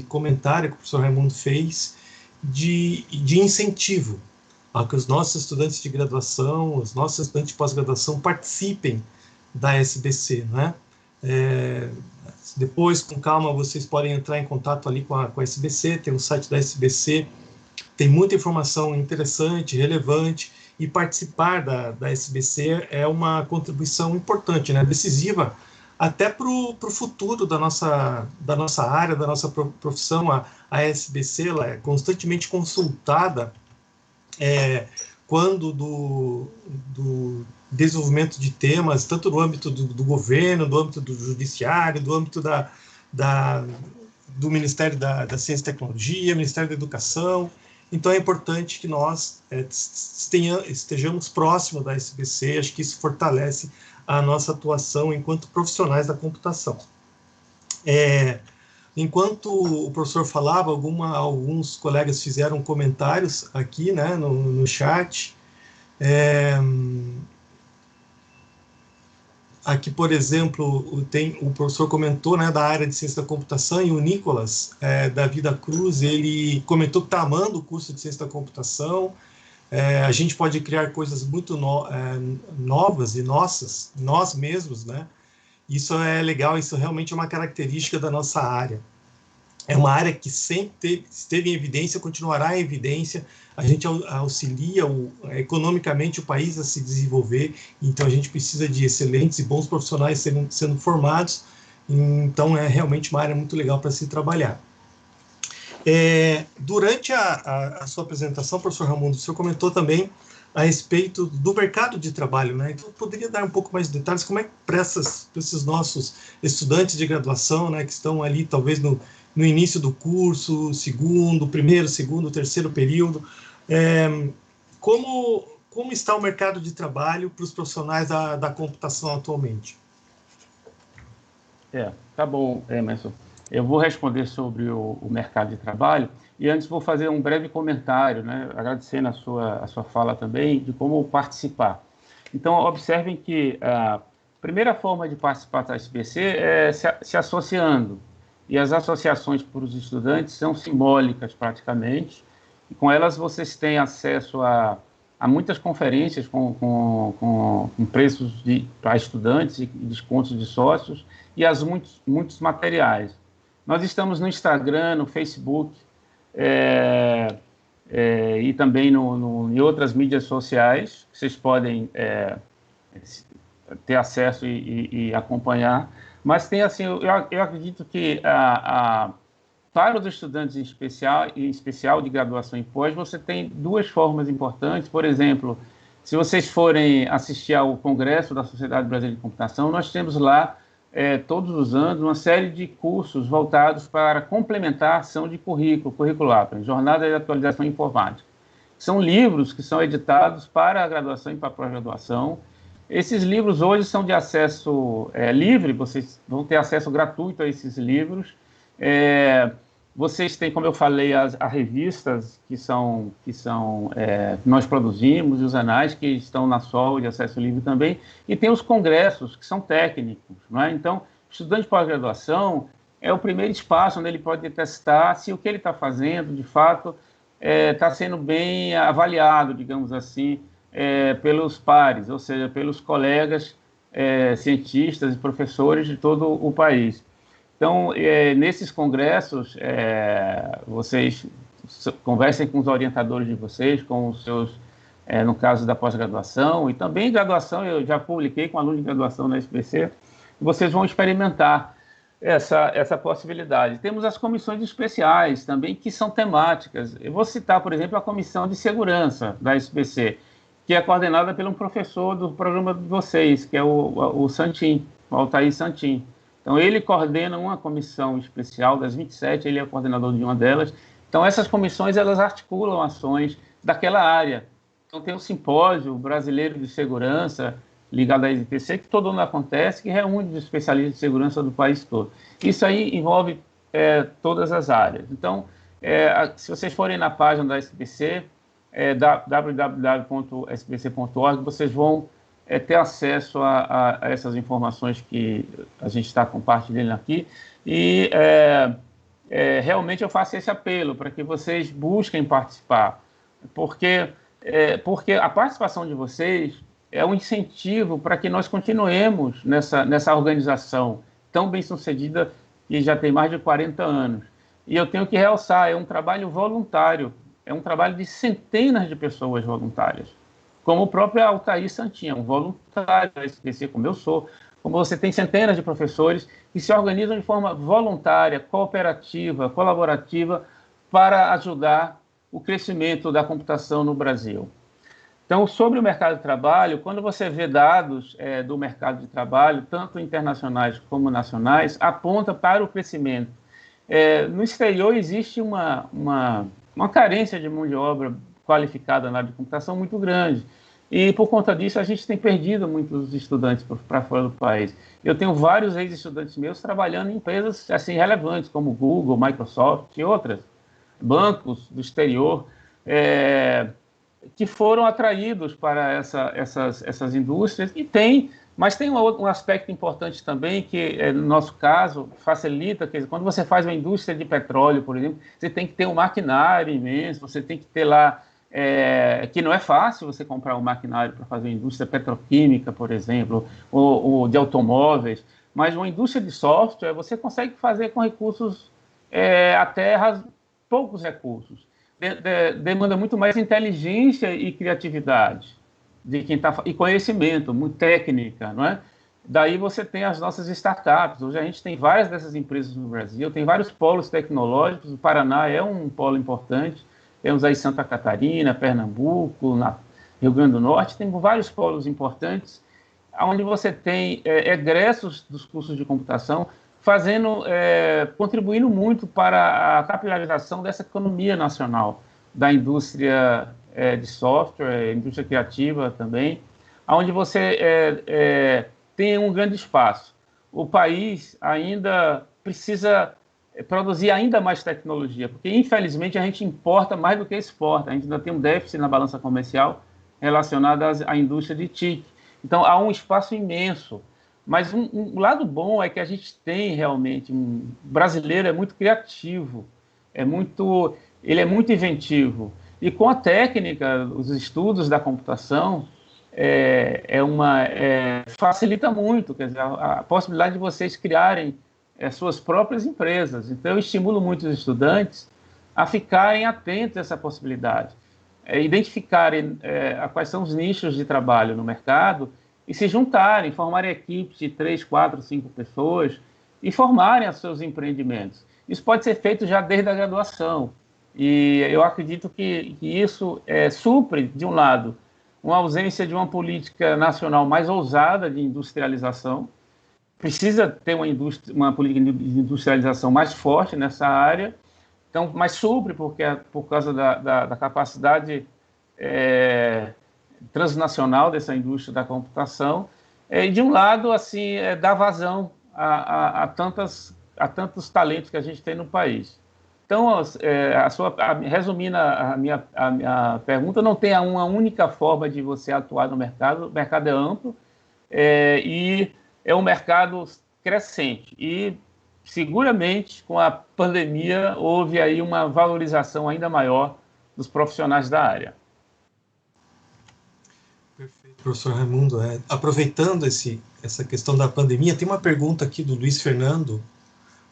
comentário que o professor Raimundo fez de incentivo a que os nossos estudantes de graduação, os nossos estudantes de pós-graduação participem da SBC, né? Depois, com calma, vocês podem entrar em contato ali com a SBC, tem o site da SBC, tem muita informação interessante, relevante, e participar da SBC é uma contribuição importante, né, decisiva, até para o futuro da nossa área, da nossa profissão. A SBC ela é constantemente consultada quando do desenvolvimento de temas, tanto no âmbito do governo, do âmbito do judiciário, do âmbito do Ministério da Ciência e Tecnologia, Ministério da Educação. Então é importante que nós estejamos próximos da SBC, acho que isso fortalece a nossa atuação enquanto profissionais da computação. Enquanto o professor falava, alguns colegas fizeram comentários aqui, né, no chat. Aqui, por exemplo, o professor comentou, né, da área de ciência da computação, e o Nicolas, da Vida Cruz, ele comentou que está amando o curso de ciência da computação. A gente pode criar coisas muito novas e nós mesmos, né? Isso é legal, isso realmente é uma característica da nossa área. É uma área que sempre esteve em evidência, continuará em evidência. A gente auxilia economicamente o país a se desenvolver, então a gente precisa de excelentes e bons profissionais sendo formados, então é realmente uma área muito legal para se trabalhar. Durante a sua apresentação, professor Raimundo, o senhor comentou também a respeito do mercado de trabalho, né? Então, poderia dar um pouco mais de detalhes, como é que para esses nossos estudantes de graduação, né, que estão ali talvez no início do curso, primeiro, segundo, terceiro período, como está o mercado de trabalho para os profissionais da computação atualmente? Tá bom, Emerson. Eu vou responder sobre o mercado de trabalho, e antes vou fazer um breve comentário, né, agradecendo a sua fala também, de como participar. Então, observem que a primeira forma de participar da SBC é se associando, e as associações para os estudantes são simbólicas, praticamente, e com elas vocês têm acesso a muitas conferências com preços para estudantes e descontos de sócios, e a muitos materiais. Nós estamos no Instagram, no Facebook, e também em outras mídias sociais, que vocês podem ter acesso e acompanhar. Mas tem, assim, eu acredito que para os estudantes em especial de graduação em pós, você tem duas formas importantes. Por exemplo, se vocês forem assistir ao Congresso da Sociedade Brasileira de Computação, nós temos lá, todos os anos, uma série de cursos voltados para complementar a ação de curricular, Jornada de Atualização Informática. São livros que são editados para a graduação e para a pós-graduação. Esses livros hoje são de acesso livre, vocês vão ter acesso gratuito a esses livros. Vocês têm, como eu falei, as revistas que nós produzimos, e os anais que estão na SOL de acesso livre também, e tem os congressos, que são técnicos, não é? Então, o estudante de pós-graduação é o primeiro espaço onde ele pode testar se o que ele está fazendo, de fato, está sendo bem avaliado, digamos assim, pelos pares, ou seja, pelos colegas cientistas e professores de todo o país. Então, nesses congressos, vocês conversem com os orientadores de vocês, com os seus, no caso da pós-graduação, e também graduação, eu já publiquei com alunos de graduação na SBC, e vocês vão experimentar essa possibilidade. Temos as comissões especiais também, que são temáticas. Eu vou citar, por exemplo, a Comissão de Segurança da SBC, que é coordenada por um professor do programa de vocês, que é o Santin, o Altair Santin. Então, ele coordena uma comissão especial das 27, ele é o coordenador de uma delas. Então, essas comissões, elas articulam ações daquela área. Então, tem o Simpósio Brasileiro de Segurança, ligado à SBC, que todo ano acontece, que reúne os especialistas de segurança do país todo. Isso aí envolve todas as áreas. Então, se vocês forem na página da SBC, www.sbc.org, vocês vão ter acesso a essas informações que a gente está compartilhando aqui, e realmente eu faço esse apelo para que vocês busquem participar, porque a participação de vocês é um incentivo para que nós continuemos nessa organização tão bem-sucedida, que já tem mais de 40 anos. E eu tenho que realçar, é um trabalho voluntário, é um trabalho de centenas de pessoas voluntárias, como o próprio Altair Santin, um voluntário da SBC, como eu sou, como você tem centenas de professores que se organizam de forma voluntária, cooperativa, colaborativa, para ajudar o crescimento da computação no Brasil. Então, sobre o mercado de trabalho, quando você vê dados do mercado de trabalho, tanto internacionais como nacionais, aponta para o crescimento. No exterior existe uma uma carência de mão de obra qualificada na área de computação muito grande. E, por conta disso, a gente tem perdido muitos estudantes para fora do país. Eu tenho vários ex-estudantes meus trabalhando em empresas assim, relevantes, como Google, Microsoft e outras, bancos do exterior, que foram atraídos para essas indústrias. Mas tem um aspecto importante também, que, no nosso caso, facilita, quer dizer, quando você faz uma indústria de petróleo, por exemplo, você tem que ter um maquinário imenso, você tem que ter lá, que não é fácil você comprar um maquinário para fazer uma indústria petroquímica, por exemplo, ou de automóveis, mas uma indústria de software você consegue fazer com recursos, poucos recursos. Demanda muito mais inteligência e criatividade de quem e conhecimento, muito técnica, não é? Daí você tem as nossas startups. Hoje a gente tem várias dessas empresas no Brasil, tem vários polos tecnológicos. O Paraná é um polo importante. Temos aí Santa Catarina, Pernambuco, Rio Grande do Norte, tem vários polos importantes, onde você tem egressos dos cursos de computação contribuindo muito para a capilarização dessa economia nacional, da indústria de software, indústria criativa também, onde você tem um grande espaço. O país ainda precisa produzir ainda mais tecnologia, porque, infelizmente, a gente importa mais do que exporta. A gente ainda tem um déficit na balança comercial relacionado à indústria de TIC. Então, há um espaço imenso. Mas um lado bom é que a gente tem realmente... O brasileiro é muito criativo, ele é muito inventivo. E com a técnica, os estudos da computação, facilita muito, quer dizer, a possibilidade de vocês criarem suas próprias empresas. Então, eu estimulo muito os estudantes a ficarem atentos a essa possibilidade, identificarem quais são os nichos de trabalho no mercado e se juntarem, formarem equipes de 3, 4, 5 pessoas e formarem os seus empreendimentos. Isso pode ser feito já desde a graduação. E eu acredito que isso supre, de um lado, uma ausência de uma política nacional mais ousada de industrialização. Precisa ter uma política de industrialização mais forte nessa área, então, mas supre por causa da capacidade transnacional dessa indústria da computação, e, de um lado, assim, dá vazão a tantos talentos que a gente tem no país. Então, resumindo a minha pergunta, não tem uma única forma de você atuar no mercado. O mercado é amplo e é um mercado crescente. E, seguramente, com a pandemia, houve aí uma valorização ainda maior dos profissionais da área. Perfeito, professor Raimundo. Aproveitando essa questão da pandemia, tem uma pergunta aqui do Luiz Fernando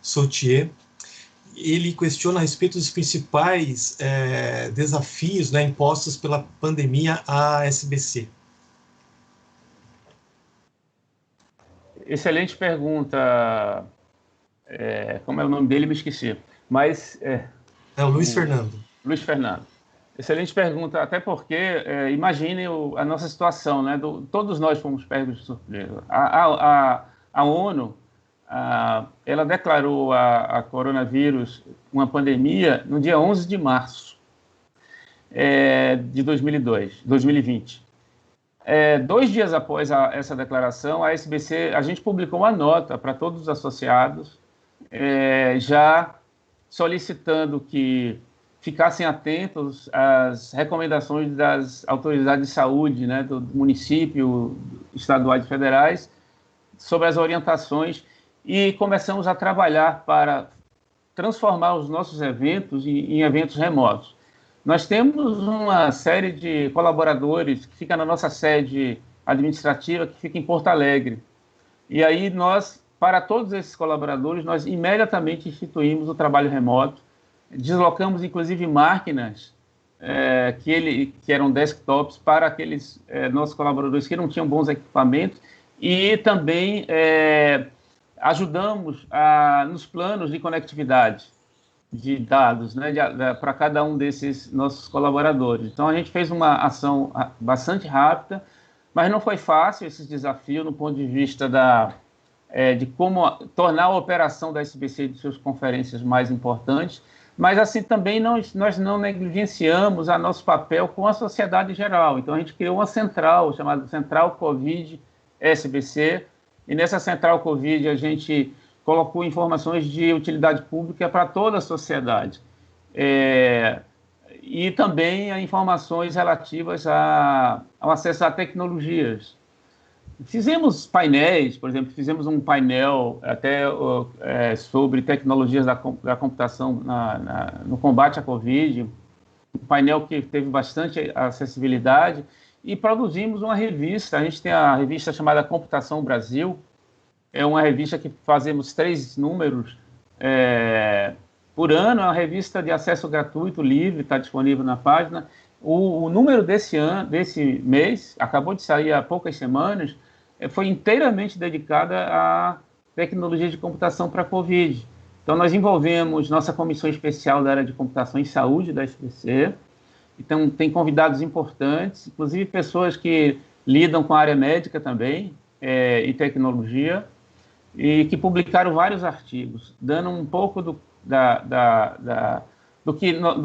Sautier. Ele questiona a respeito dos principais desafios, né, impostos pela pandemia à SBC. Excelente pergunta. Como é o nome dele? Me esqueci. Mas é o Luiz Fernando. Luiz Fernando. Excelente pergunta, até porque, imaginem a nossa situação, né? Todos nós fomos pegos de surpresa. A ONU, ela declarou a coronavírus uma pandemia no dia 11 de março de 2020. 2 dias após essa declaração, a SBC, a gente publicou uma nota para todos os associados, já solicitando que ficassem atentos às recomendações das autoridades de saúde, né, do município, estaduais e federais, sobre as orientações, e começamos a trabalhar para transformar os nossos eventos em eventos remotos. Nós temos uma série de colaboradores que fica na nossa sede administrativa, que fica em Porto Alegre. E aí para todos esses colaboradores, nós imediatamente instituímos o trabalho remoto, deslocamos, inclusive, máquinas que eram desktops para aqueles nossos colaboradores que não tinham bons equipamentos, e também ajudamos nos planos de conectividade de dados, né, para cada um desses nossos colaboradores. Então, a gente fez uma ação bastante rápida, mas não foi fácil esse desafio no ponto de vista de como tornar a operação da SBC de suas conferências mais importantes, mas assim também nós não negligenciamos a nosso papel com a sociedade em geral. Então a gente criou uma central chamada Central Covid SBC, e nessa Central Covid a gente colocou informações de utilidade pública para toda a sociedade. E também informações relativas ao acesso a tecnologias. Fizemos painéis, por exemplo, fizemos um painel até sobre tecnologias da computação no combate à Covid, um painel que teve bastante acessibilidade, e produzimos uma revista. A gente tem a revista chamada Computação Brasil, é uma revista que fazemos 3 números por ano, é uma revista de acesso gratuito, livre, está disponível na página. O número desse mês, acabou de sair há poucas semanas, foi inteiramente dedicada à tecnologia de computação para a Covid. Então, nós envolvemos nossa comissão especial da área de computação e saúde da SBC. Então, tem convidados importantes, inclusive pessoas que lidam com a área médica também, e tecnologia, e que publicaram vários artigos, dando um pouco do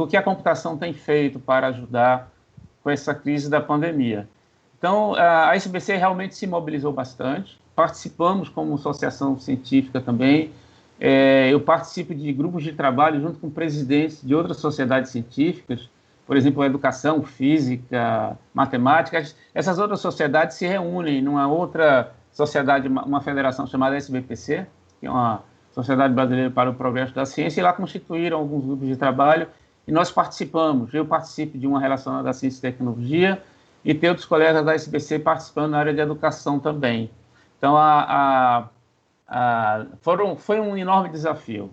que a computação tem feito para ajudar com essa crise da pandemia. Então, a SBC realmente se mobilizou bastante, participamos como associação científica também, eu participo de grupos de trabalho junto com presidentes de outras sociedades científicas, por exemplo, educação, física, matemática. Essas outras sociedades se reúnem numa outra sociedade, uma federação chamada SBPC, que é uma Sociedade Brasileira para o Progresso da Ciência, e lá constituíram alguns grupos de trabalho, e nós participamos. Eu participo de uma relacionada à ciência e tecnologia, e tem outros colegas da SBC participando na área de educação também. Então, foi um enorme desafio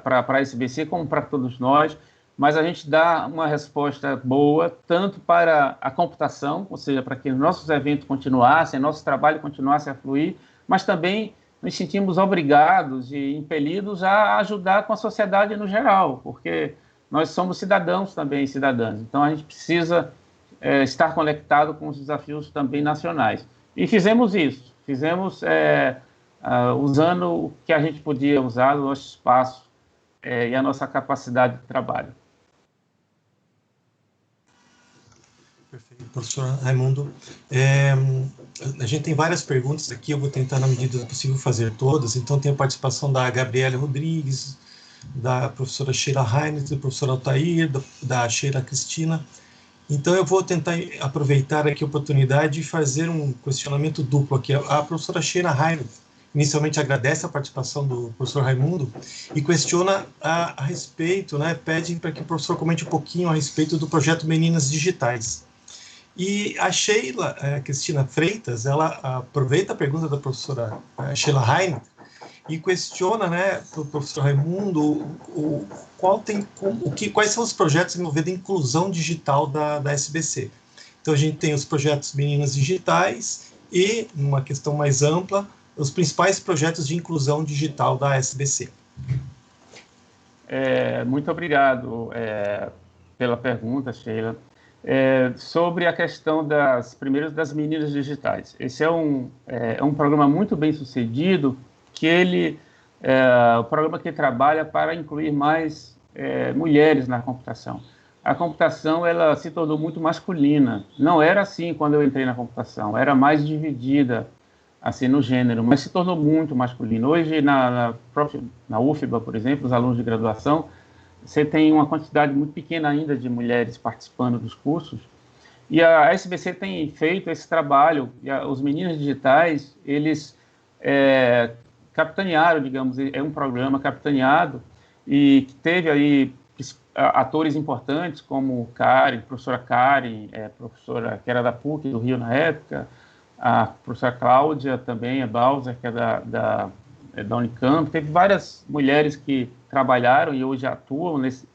para a SBC, como para todos nós, mas a gente dá uma resposta boa, tanto para a computação, ou seja, para que nossos eventos continuassem, nosso trabalho continuasse a fluir, mas também nos sentimos obrigados e impelidos a ajudar com a sociedade no geral, porque nós somos cidadãos também, cidadãs. Então, a gente precisa estar conectado com os desafios também nacionais. E fizemos isso, usando o que a gente podia usar, o nosso espaço e a nossa capacidade de trabalho. Perfeito, professor Raimundo. A gente tem várias perguntas aqui, eu vou tentar, na medida do possível, fazer todas. Então, tem a participação da Gabriela Rodrigues, da professora Sheila Heinz, do professor Altair, da Sheila Cristina. Então, eu vou tentar aproveitar aqui a oportunidade de fazer um questionamento duplo aqui. A professora Sheila Heinz inicialmente agradece a participação do professor Raimundo e questiona a respeito, pede para que o professor comente um pouquinho a respeito do projeto Meninas Digitais. E a Sheila Cristina Freitas, ela aproveita a pergunta da professora Sheila Heinz e questiona, para o professor Raimundo, quais são os projetos envolvendo a inclusão digital da SBC. Então, a gente tem os projetos Meninas Digitais e, numa questão mais ampla, os principais projetos de inclusão digital da SBC. Muito obrigado pela pergunta, Sheila. Sobre a questão das Meninas Digitais. Esse é um programa muito bem sucedido, que ele é o programa que trabalha para incluir mais mulheres na computação. A computação ela se tornou muito masculina. Não era assim quando eu entrei na computação, era mais dividida assim no gênero, mas se tornou muito masculino. Hoje, na UFBA, por exemplo, os alunos de graduação, você tem uma quantidade muito pequena ainda de mulheres participando dos cursos, e a SBC tem feito esse trabalho, e os Meninos Digitais, eles capitanearam, digamos, é um programa capitaneado, e que teve aí atores importantes, como professora Karen, professora que era da PUC do Rio na época, a professora Cláudia também, a Bauser, que é da Unicamp. Teve várias mulheres que trabalharam e hoje atuam nesse.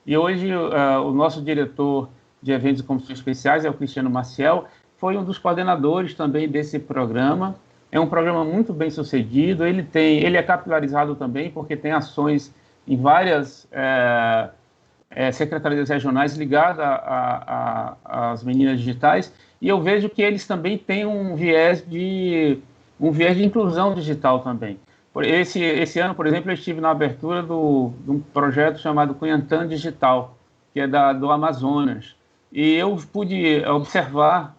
E hoje o nosso diretor de eventos e comissões especiais é o Cristiano Maciel, foi um dos coordenadores também desse programa. É um programa muito bem sucedido. Ele é capilarizado também porque tem ações em várias secretarias regionais ligadas às meninas digitais, e eu vejo que eles também têm um viés de inclusão digital também. Esse ano, por exemplo, eu estive na abertura de um projeto chamado Cunhantã Digital, que é do Amazonas. E eu pude observar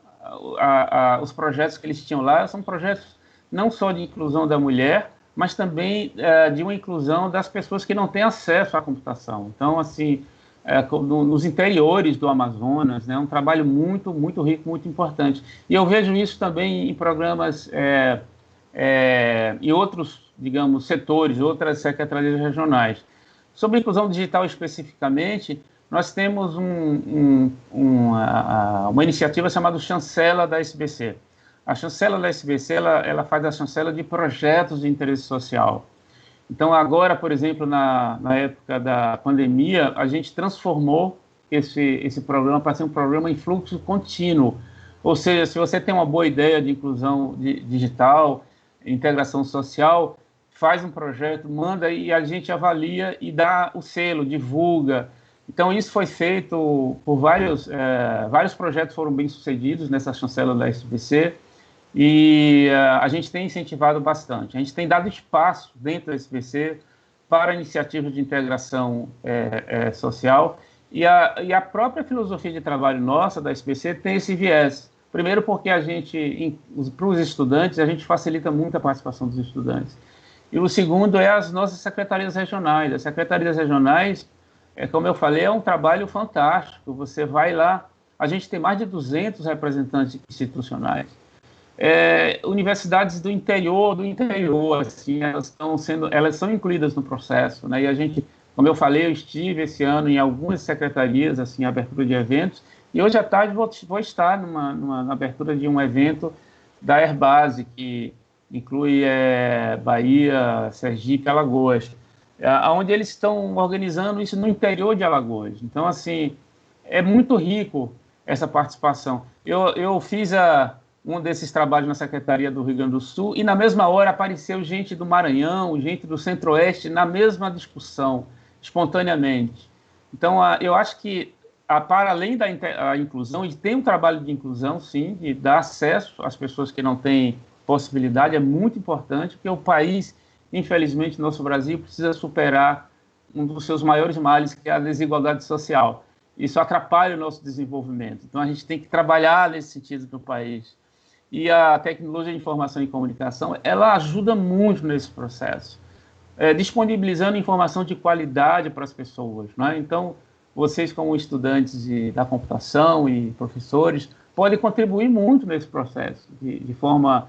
os projetos que eles tinham lá. São projetos não só de inclusão da mulher, mas também de uma inclusão das pessoas que não têm acesso à computação. Então, assim, nos interiores do Amazonas, né, um trabalho muito, muito rico, muito importante. E eu vejo isso também em programas e outros, digamos, setores, outras secretarias regionais. Sobre a inclusão digital especificamente, nós temos uma iniciativa chamada Chancela da SBC. A Chancela da SBC, ela faz a chancela de projetos de interesse social. Então, agora, por exemplo, na época da pandemia, a gente transformou esse programa para ser um programa em fluxo contínuo. Ou seja, se você tem uma boa ideia de inclusão digital, integração social, faz um projeto, manda e a gente avalia e dá o selo, divulga. Então, isso foi feito por vários projetos foram bem-sucedidos nessa chancela da SBC e a gente tem incentivado bastante. A gente tem dado espaço dentro da SBC para iniciativas de integração social e a própria filosofia de trabalho nossa da SBC tem esse viés. Primeiro porque para os estudantes, a gente facilita muito a participação dos estudantes. E o segundo é as nossas secretarias regionais. As secretarias regionais, como eu falei, é um trabalho fantástico. Você vai lá, a gente tem mais de 200 representantes institucionais. Universidades do interior, assim, elas são incluídas no processo, né? E a gente, como eu falei, eu estive esse ano em algumas secretarias, assim, abertura de eventos, e hoje à tarde vou estar na abertura de um evento da Airbase, que inclui Bahia, Sergipe, Alagoas, onde eles estão organizando isso no interior de Alagoas. Então, assim, é muito rico essa participação. Eu fiz um desses trabalhos na Secretaria do Rio Grande do Sul e, na mesma hora, apareceu gente do Maranhão, gente do Centro-Oeste, na mesma discussão, espontaneamente. Então, eu acho que, para além da inclusão, e tem um trabalho de inclusão, sim, de dar acesso às pessoas que não têm possibilidade, é muito importante, porque o país, infelizmente, nosso Brasil, precisa superar um dos seus maiores males, que é a desigualdade social. Isso atrapalha o nosso desenvolvimento. Então, a gente tem que trabalhar nesse sentido no país. E a tecnologia de informação e comunicação, ela ajuda muito nesse processo, disponibilizando informação de qualidade para as pessoas, né? Então, vocês, como estudantes da computação e professores, podem contribuir muito nesse processo, de forma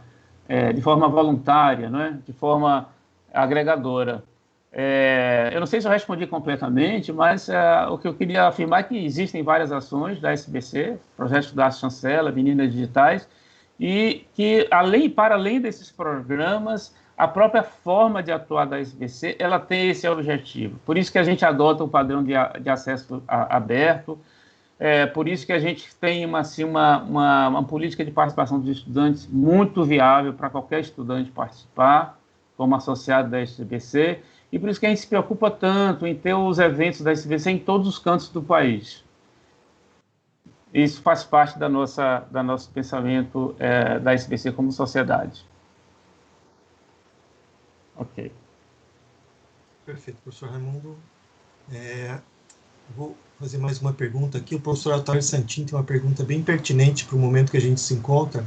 voluntária, né? De forma agregadora. Eu não sei se eu respondi completamente, mas o que eu queria afirmar é que existem várias ações da SBC, projetos da Chancela, Meninas Digitais, e que, para além desses programas, a própria forma de atuar da SBC, ela tem esse objetivo. Por isso que a gente adota o padrão de acesso aberto, por isso que a gente tem uma política de participação dos estudantes muito viável para qualquer estudante participar, como associado da SBC, e por isso que a gente se preocupa tanto em ter os eventos da SBC em todos os cantos do país. Isso faz parte do nosso pensamento da SBC como sociedade. Ok. Perfeito, professor Raimundo. Vou fazer mais uma pergunta aqui. O professor Otávio Santin tem uma pergunta bem pertinente para o momento que a gente se encontra,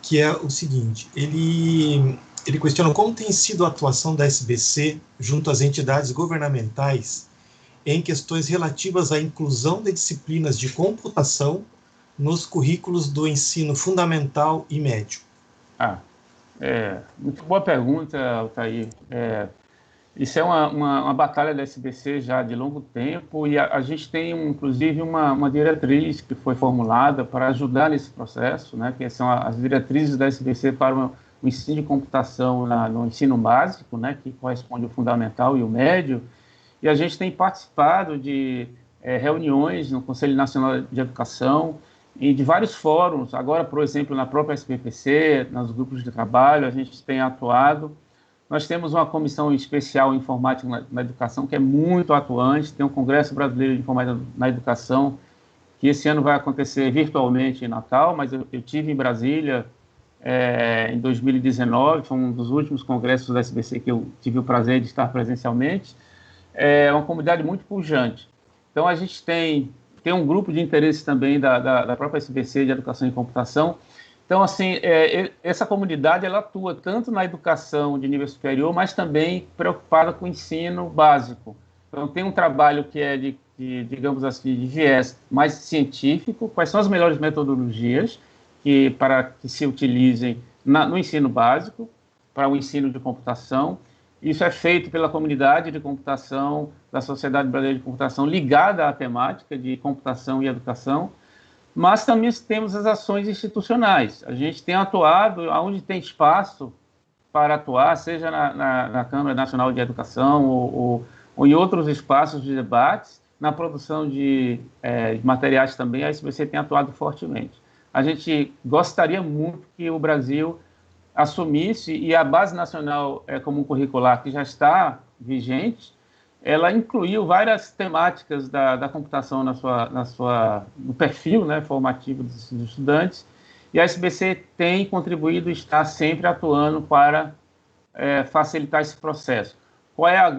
que é o seguinte: ele questiona como tem sido a atuação da SBC junto às entidades governamentais em questões relativas à inclusão de disciplinas de computação nos currículos do ensino fundamental e médio. Muito boa pergunta, Altair. Isso é uma batalha da SBC já de longo tempo e a gente tem, inclusive, uma diretriz que foi formulada para ajudar nesse processo, né, que são as diretrizes da SBC para o ensino de computação no ensino básico, né, que corresponde ao fundamental e o médio, e a gente tem participado de reuniões no Conselho Nacional de Educação e de vários fóruns. Agora, por exemplo, na própria SBPC, nos grupos de trabalho, a gente tem atuado. Nós temos uma comissão especial em informática na educação que é muito atuante, tem um Congresso Brasileiro de Informática na Educação, que esse ano vai acontecer virtualmente em Natal, mas eu tive em Brasília em 2019, foi um dos últimos congressos da SBC que eu tive o prazer de estar presencialmente. É uma comunidade muito pujante. Então, a gente tem um grupo de interesse também da própria SBC de Educação e Computação. Então, assim, essa comunidade ela atua tanto na educação de nível superior, mas também preocupada com o ensino básico. Então, tem um trabalho que é digamos assim, de viés mais científico, quais são as melhores metodologias para que se utilizem no ensino básico, para o ensino de computação. Isso é feito pela comunidade de computação da Sociedade Brasileira de Computação, ligada à temática de computação e educação, mas também temos as ações institucionais. A gente tem atuado onde tem espaço para atuar, seja na Câmara Nacional de Educação ou em outros espaços de debates, na produção de materiais também, a SBC tem atuado fortemente. A gente gostaria muito que o Brasil assumisse, e a Base Nacional Comum Curricular, que já está vigente, ela incluiu várias temáticas da computação no perfil, né, formativo dos estudantes, e a SBC tem contribuído e está sempre atuando para facilitar esse processo. Qual é o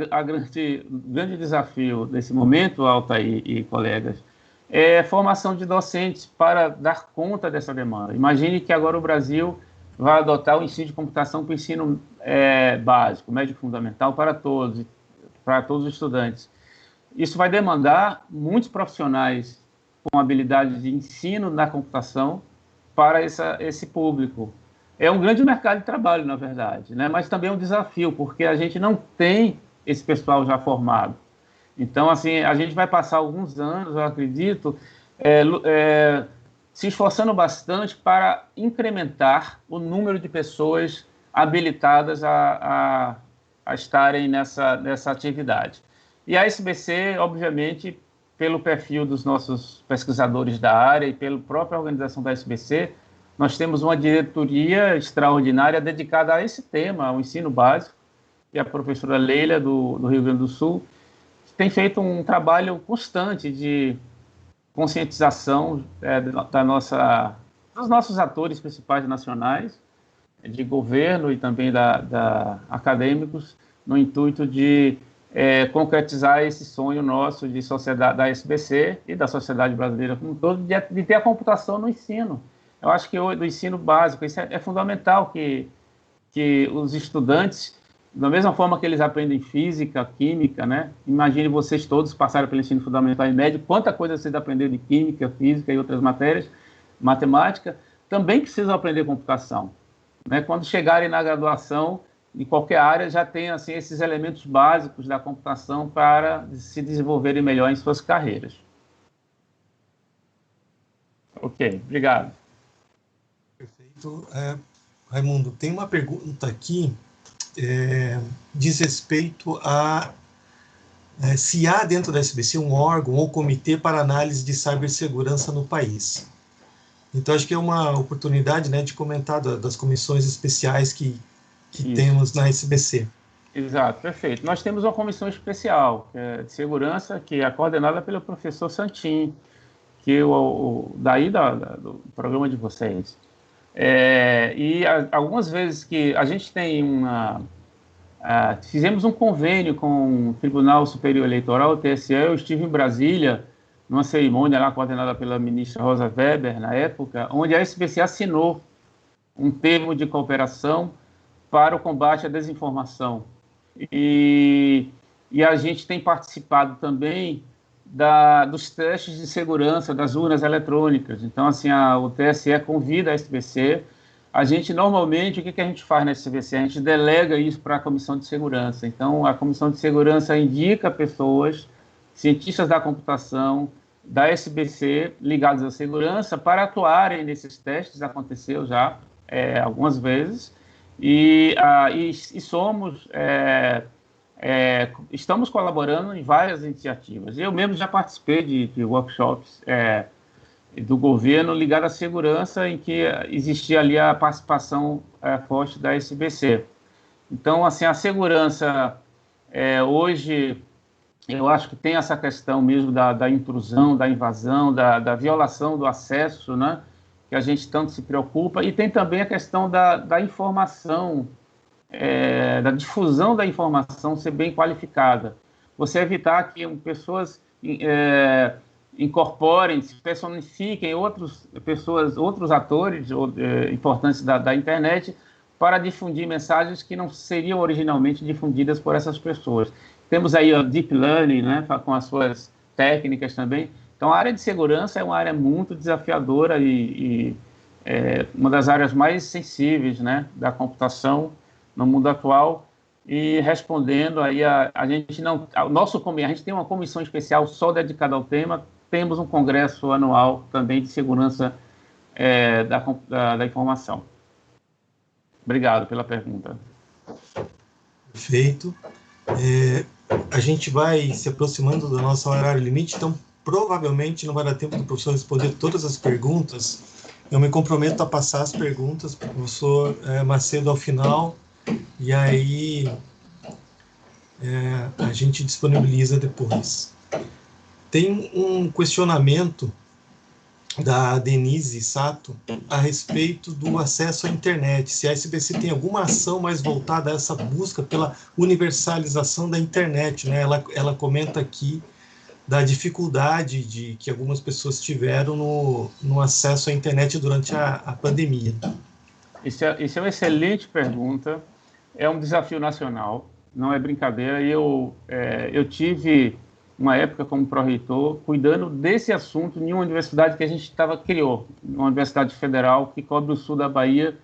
grande desafio desse momento, Altair e colegas? É a formação de docentes para dar conta dessa demanda. Imagine que agora o Brasil vai adotar o ensino de computação para o ensino básico, médio fundamental para todos os estudantes. Isso vai demandar muitos profissionais com habilidade de ensino na computação para esse público. É um grande mercado de trabalho, na verdade, né? Mas também é um desafio, porque a gente não tem esse pessoal já formado. Então, assim, a gente vai passar alguns anos, eu acredito, se esforçando bastante para incrementar o número de pessoas habilitadas a estarem nessa atividade. E a SBC, obviamente, pelo perfil dos nossos pesquisadores da área e pela própria organização da SBC, nós temos uma diretoria extraordinária dedicada a esse tema, ao ensino básico, e a professora Leila, do Rio Grande do Sul, tem feito um trabalho constante de conscientização dos nossos atores principais nacionais, de governo e também acadêmicos, no intuito de concretizar esse sonho nosso de sociedade da SBC e da sociedade brasileira como um todo, de ter a computação no ensino. Eu acho que do ensino básico, isso é fundamental que os estudantes, da mesma forma que eles aprendem física, química, né? Imagine vocês todos passarem pelo ensino fundamental e médio, quanta coisa vocês aprenderam de química, física e outras matérias, matemática, também precisam aprender computação, né? Quando chegarem na graduação, em qualquer área, já tem assim, esses elementos básicos da computação para se desenvolverem melhor em suas carreiras. Ok, obrigado. Perfeito. Raimundo, tem uma pergunta aqui, diz respeito a se há dentro da SBC um órgão ou comitê para análise de cibersegurança no país. Então, acho que é uma oportunidade, né, de comentar das comissões especiais que temos na SBC. Exato, perfeito. Nós temos uma comissão especial de segurança, que é coordenada pelo professor Santin, que daí do programa de vocês. E algumas vezes que a gente tem fizemos um convênio com o Tribunal Superior Eleitoral, o TSE, eu estive em Brasília, numa cerimônia lá coordenada pela ministra Rosa Weber, na época, onde a SBC assinou um termo de cooperação para o combate à desinformação. E a gente tem participado também dos testes de segurança das urnas eletrônicas. Então, assim, o TSE convida a SBC. A gente, normalmente, o que a gente faz na SBC? A gente delega isso para a Comissão de Segurança. Então, a Comissão de Segurança indica pessoas, cientistas da computação, da SBC, ligados à segurança, para atuarem nesses testes. Aconteceu já algumas vezes. E estamos colaborando em várias iniciativas. Eu mesmo já participei de workshops do governo ligado à segurança, em que existia ali a participação forte da SBC. Então, assim, a segurança hoje, eu acho que tem essa questão mesmo da intrusão, da invasão, da violação do acesso, né, que a gente tanto se preocupa, e tem também a questão da informação, da difusão da informação ser bem qualificada. Você evitar que pessoas incorporem, se personifiquem outros atores importantes da internet para difundir mensagens que não seriam originalmente difundidas por essas pessoas. Temos aí o Deep Learning, né, com as suas técnicas também. Então, a área de segurança é uma área muito desafiadora e uma das áreas mais sensíveis, né, da computação no mundo atual. E respondendo aí, a gente tem uma comissão especial só dedicada ao tema. Temos um congresso anual também de segurança da informação. Obrigado pela pergunta. Perfeito. A gente vai se aproximando do nosso horário limite, então provavelmente não vai dar tempo do professor responder todas as perguntas. Eu me comprometo a passar as perguntas para o professor Macedo ao final, e aí a gente disponibiliza depois. Tem um questionamento da Denise Sato a respeito do acesso à internet, se a SBC tem alguma ação mais voltada a essa busca pela universalização da internet, né? Ela comenta aqui da dificuldade que algumas pessoas tiveram no acesso à internet durante a pandemia. Isso é uma excelente pergunta, é um desafio nacional, não é brincadeira, e eu tive uma época como pró-reitor, cuidando desse assunto em uma universidade que a gente criou, uma universidade federal que cobre o sul da Bahia.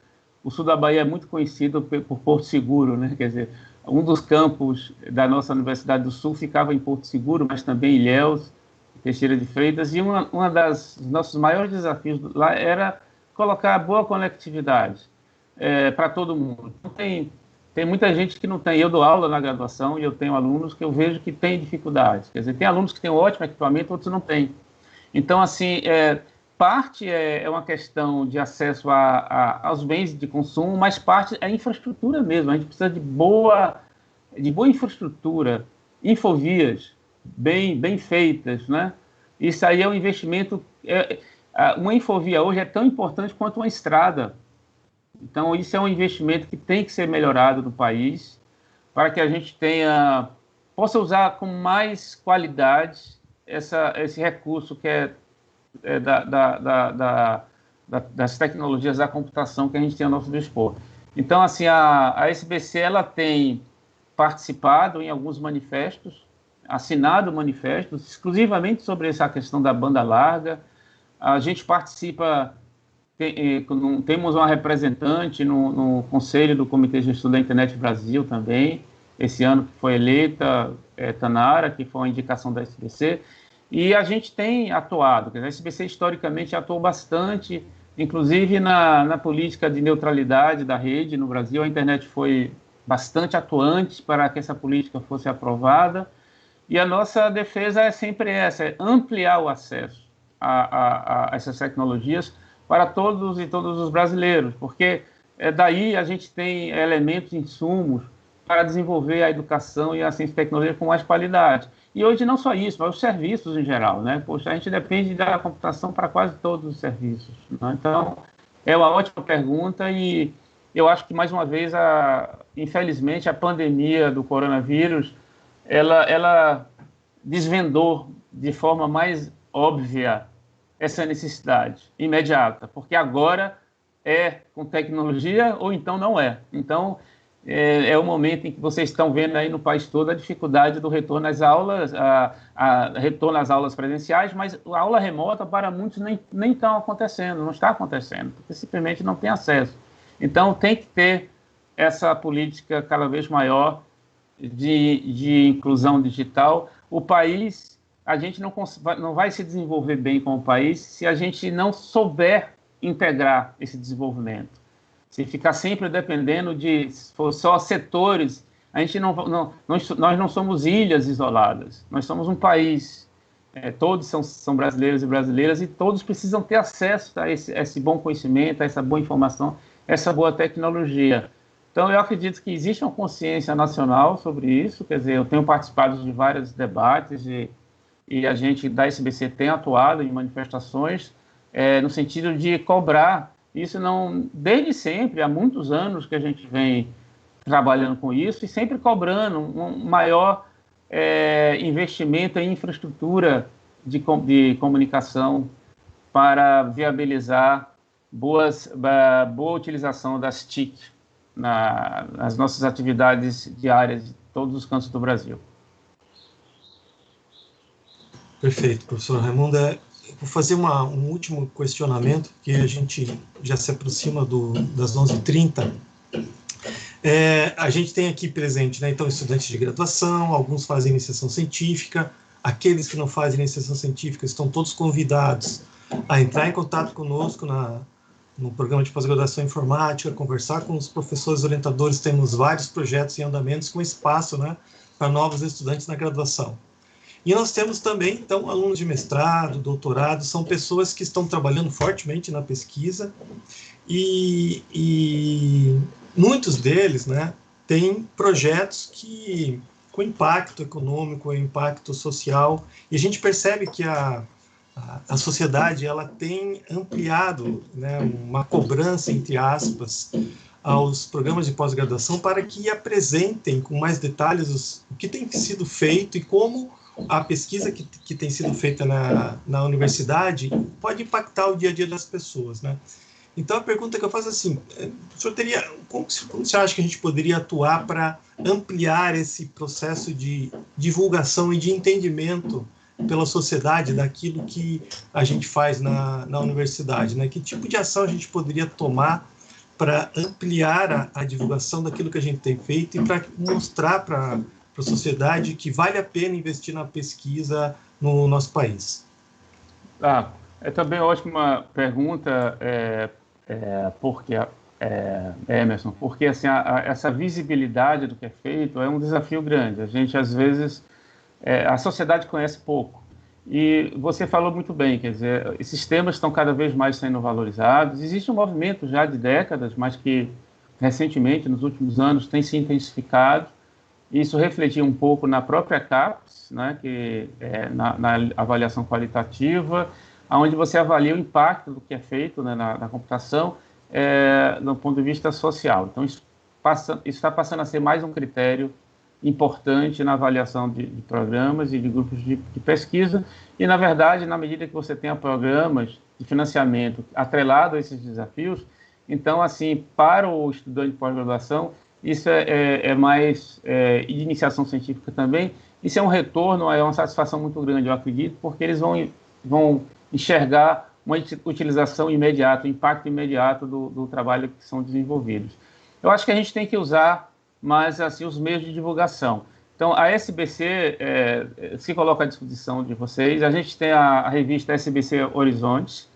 O sul da Bahia é muito conhecido por Porto Seguro, né? Quer dizer, um dos campos da nossa Universidade do Sul ficava em Porto Seguro, mas também em Ilhéus, Teixeira de Freitas, e uma dos nossos maiores desafios lá era colocar boa conectividade para todo mundo. Então, tem muita gente que não tem. Eu dou aula na graduação e eu tenho alunos que eu vejo que têm dificuldades. Quer dizer, tem alunos que têm um ótimo equipamento, outros não têm. Então, assim, parte é uma questão de acesso aos bens de consumo, mas parte é infraestrutura mesmo. A gente precisa de boa infraestrutura, infovias bem feitas, né? Isso aí é um investimento. Uma infovia hoje é tão importante quanto uma estrada. Então, isso é um investimento que tem que ser melhorado no país para que a gente possa usar com mais qualidade esse recurso que das tecnologias da computação que a gente tem ao nosso dispor. Então, assim, a SBC ela tem participado em alguns manifestos, assinado manifestos exclusivamente sobre essa questão da banda larga. A gente participa... Temos uma representante no Conselho do Comitê de Estudo da Internet Brasil também, esse ano que foi eleita, Tanara, que foi uma indicação da SBC, e a gente tem atuado, a SBC historicamente atuou bastante, inclusive na política de neutralidade da rede no Brasil. A internet foi bastante atuante para que essa política fosse aprovada, e a nossa defesa é sempre essa, ampliar o acesso a essas tecnologias para todos e todos os brasileiros, porque daí a gente tem elementos, insumos para desenvolver a educação e a ciência e tecnologia com mais qualidade. E hoje não só isso, mas os serviços em geral, né? Poxa, a gente depende da computação para quase todos os serviços, né? Então, é uma ótima pergunta e eu acho que, mais uma vez, infelizmente, a pandemia do coronavírus, ela desvendou de forma mais óbvia essa necessidade imediata, porque agora é com tecnologia ou então não é. Então, é o momento em que vocês estão vendo aí no país todo a dificuldade do retorno às aulas, retorno às aulas presenciais, mas a aula remota para muitos nem está acontecendo, porque simplesmente não tem acesso. Então, tem que ter essa política cada vez maior de inclusão digital. O país... A gente não vai se desenvolver bem como país se a gente não souber integrar esse desenvolvimento. Se ficar sempre dependendo de só setores, nós não somos ilhas isoladas, nós somos um país. Todos são brasileiros e brasileiras e todos precisam ter acesso a esse bom conhecimento, a essa boa informação, essa boa tecnologia. Então, eu acredito que existe uma consciência nacional sobre isso, quer dizer, eu tenho participado de vários debates e a gente da SBC tem atuado em manifestações, no sentido de cobrar. Isso não, desde sempre, há muitos anos que a gente vem trabalhando com isso e sempre cobrando um maior investimento em infraestrutura de comunicação para viabilizar boa utilização das TIC nas nossas atividades diárias em todos os cantos do Brasil. Perfeito, professor Raimundo. Vou fazer um último questionamento, porque a gente já se aproxima das 11h30. A gente tem aqui presente, né, então, estudantes de graduação, alguns fazem iniciação científica, aqueles que não fazem iniciação científica estão todos convidados a entrar em contato conosco no programa de pós-graduação em informática, conversar com os professores orientadores. Temos vários projetos em andamentos com espaço, né, para novos estudantes na graduação. E nós temos também, então, alunos de mestrado, doutorado, são pessoas que estão trabalhando fortemente na pesquisa e muitos deles, né, têm projetos com impacto econômico, impacto social, e a gente percebe que a sociedade ela tem ampliado, né, uma cobrança, entre aspas, aos programas de pós-graduação para que apresentem com mais detalhes o que tem sido feito e como a pesquisa que tem sido feita na universidade pode impactar o dia a dia das pessoas, né? Então, a pergunta que eu faço é assim, o senhor como você acha que a gente poderia atuar para ampliar esse processo de divulgação e de entendimento pela sociedade daquilo que a gente faz na universidade, né? Que tipo de ação a gente poderia tomar para ampliar a divulgação daquilo que a gente tem feito e para mostrar para a sociedade que vale a pena investir na pesquisa no nosso país? É também uma ótima pergunta, porque, Emerson, porque assim, essa visibilidade do que é feito é um desafio grande. A gente, às vezes, a sociedade conhece pouco. E você falou muito bem, quer dizer, esses temas estão cada vez mais sendo valorizados. Existe um movimento já de décadas, mas que recentemente, nos últimos anos, tem se intensificado. Isso refletia um pouco na própria CAPES, né, que na avaliação qualitativa, onde você avalia o impacto do que é feito, né, na computação, do ponto de vista social. Então, isso está passando a ser mais um critério importante na avaliação de programas e de grupos de pesquisa. E, na verdade, na medida que você tenha programas de financiamento atrelado a esses desafios, então, assim, para o estudante de pós-graduação, isso é mais de iniciação científica também. Isso é um retorno, é uma satisfação muito grande, eu acredito, porque eles vão enxergar uma utilização imediata, um impacto imediato do trabalho que são desenvolvidos. Eu acho que a gente tem que usar mais assim, os meios de divulgação. Então, a SBC se coloca à disposição de vocês. A gente tem a revista SBC Horizontes.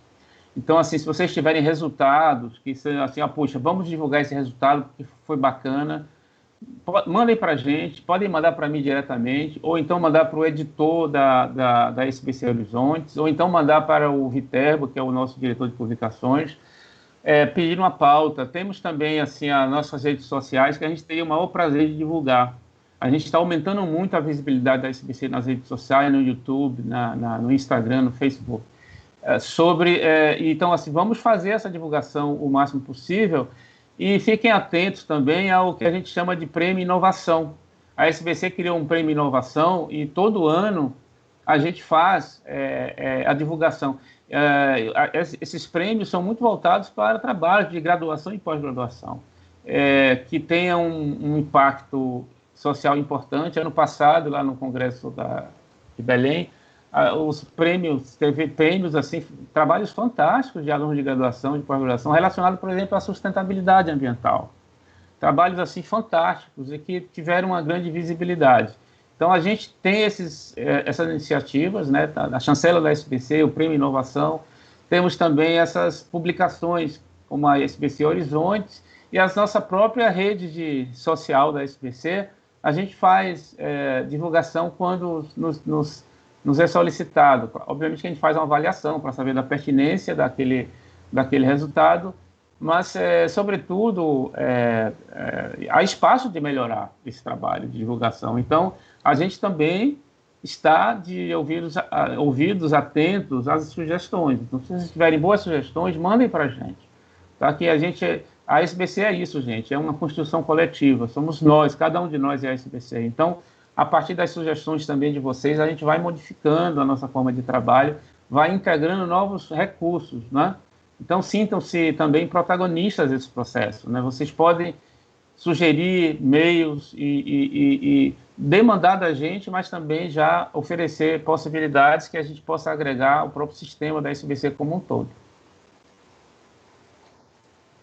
Então, assim, se vocês tiverem resultados, que assim, poxa, vamos divulgar esse resultado porque foi bacana, mandem para a gente, podem mandar para mim diretamente, ou então mandar para o editor da SBC Horizontes, ou então mandar para o Viterbo, que é o nosso diretor de publicações, pedir uma pauta. Temos também, assim, as nossas redes sociais, que a gente teria o maior prazer de divulgar. A gente está aumentando muito a visibilidade da SBC nas redes sociais, no YouTube, no Instagram, no Facebook. Então, assim, vamos fazer essa divulgação o máximo possível e fiquem atentos também ao que a gente chama de Prêmio Inovação. A SBC criou um Prêmio Inovação e todo ano a gente faz a divulgação. Esses prêmios são muito voltados para trabalhos de graduação e pós-graduação, que tenham um impacto social importante. Ano passado, lá no Congresso de Belém, teve prêmios, assim, trabalhos fantásticos de alunos de graduação, de pós-graduação, relacionados, por exemplo, à sustentabilidade ambiental. Trabalhos, assim, fantásticos e que tiveram uma grande visibilidade. Então, a gente tem essas iniciativas, né, a chancela da SBC, o Prêmio Inovação. Temos também essas publicações, como a SBC Horizontes e a nossa própria rede social da SBC. A gente faz divulgação quando nos é solicitado. Obviamente que a gente faz uma avaliação para saber da pertinência daquele resultado, mas, sobretudo, há espaço de melhorar esse trabalho de divulgação. Então, a gente também está de ouvidos atentos às sugestões. Então, se vocês tiverem boas sugestões, mandem para a gente. Tá? Que a SBC é isso, gente, é uma construção coletiva, somos nós, cada um de nós é a SBC. Então, a partir das sugestões também de vocês, a gente vai modificando a nossa forma de trabalho, vai integrando novos recursos, né? Então, sintam-se também protagonistas desse processo, né? Vocês podem sugerir meios e demandar da gente, mas também já oferecer possibilidades que a gente possa agregar ao próprio sistema da SBC como um todo.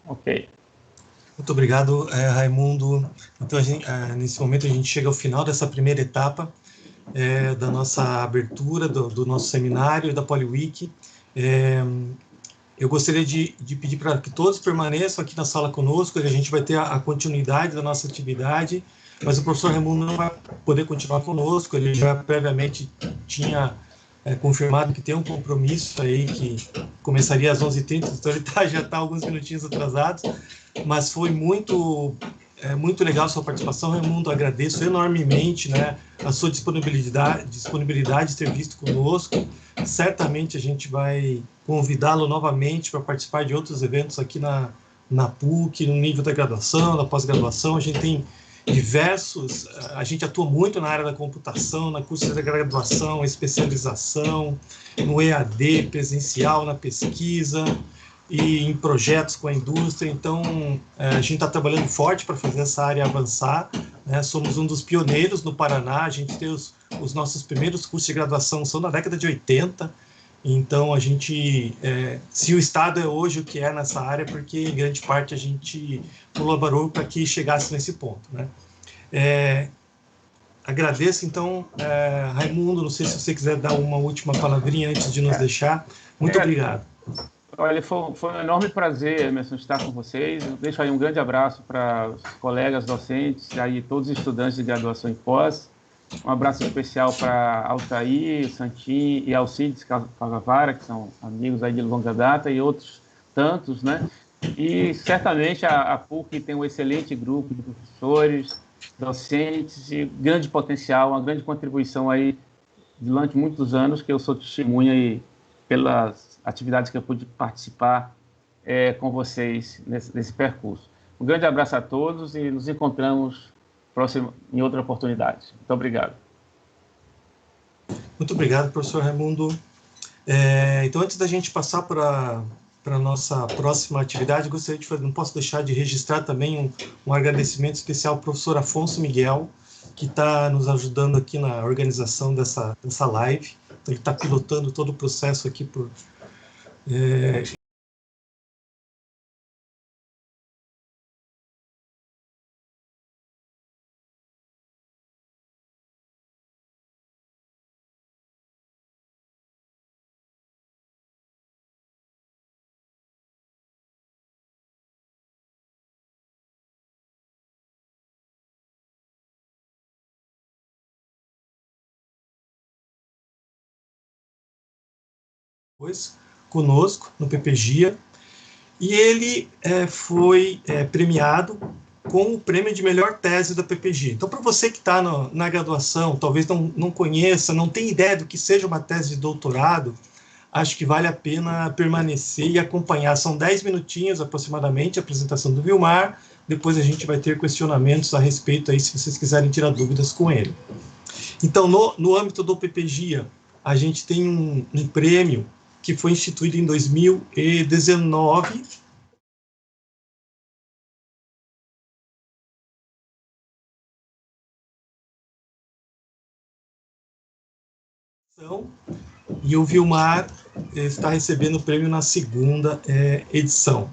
Ok. Muito obrigado, Raimundo. Então, nesse momento, a gente chega ao final dessa primeira etapa da nossa abertura, do nosso seminário, da PoliWiki. Eu gostaria de pedir para que todos permaneçam aqui na sala conosco, que a gente vai ter a continuidade da nossa atividade, mas o professor Raimundo não vai poder continuar conosco, ele já previamente tinha confirmado que tem um compromisso aí que começaria às 11h30, então ele já está alguns minutinhos atrasados, mas foi muito legal a sua participação, Raimundo, agradeço enormemente, né, a sua disponibilidade de ter visto conosco. Certamente a gente vai convidá-lo novamente para participar de outros eventos aqui na PUC, no nível da graduação, da pós-graduação. A gente tem a gente atua muito na área da computação, na curso de graduação, especialização, no EAD, presencial, na pesquisa e em projetos com a indústria. Então, a gente está trabalhando forte para fazer essa área avançar, né? Somos um dos pioneiros no Paraná, a gente tem os nossos primeiros cursos de graduação são na década de 80, então a gente, se o Estado é hoje o que é nessa área, porque em grande parte a gente colaborou para que chegasse nesse ponto, né? Agradeço, então, Raimundo, não sei se você quiser dar uma última palavrinha antes de nos deixar. Muito obrigado. Olha, foi um enorme prazer, Emerson, estar com vocês. Eu deixo aí um grande abraço para os colegas docentes, aí todos os estudantes de graduação em pós. Um abraço especial para Altair, Santim e Alcides Cavavara, que são amigos aí de longa data, e outros tantos, né? E certamente a PUC tem um excelente grupo de professores, docentes e grande potencial, uma grande contribuição aí durante muitos anos, que eu sou testemunha e pelas atividades que eu pude participar com vocês nesse percurso. Um grande abraço a todos e nos encontramos em outra oportunidade. Muito obrigado. Muito obrigado, professor Raimundo. Então, antes da gente passar para a nossa próxima atividade, gostaria de fazer, não posso deixar de registrar também um agradecimento especial ao professor Afonso Miguel, que está nos ajudando aqui na organização dessa live. Então, ele está pilotando todo o processo aqui por... conosco no PPGIA, e ele foi premiado com o prêmio de melhor tese da PPGIA. Então, para você que está na graduação, talvez não conheça, não tem ideia do que seja uma tese de doutorado, acho que vale a pena permanecer e acompanhar. São 10 minutinhos aproximadamente a apresentação do Vilmar, depois a gente vai ter questionamentos a respeito aí, se vocês quiserem tirar dúvidas com ele. Então, no âmbito do PPGIA, a gente tem um prêmio que foi instituído em 2019. E o Vilmar está recebendo o prêmio na segunda edição.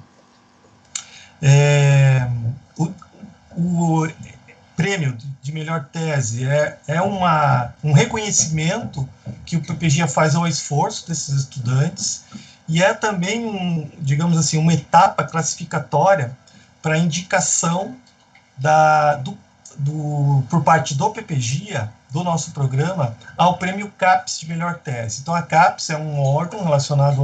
O prêmio de melhor tese é um reconhecimento que o PPGIA faz ao esforço desses estudantes, e é também, digamos assim, uma etapa classificatória para a indicação por parte do PPGIA, do nosso programa, ao prêmio CAPES de melhor tese. Então, a CAPES é um órgão relacionado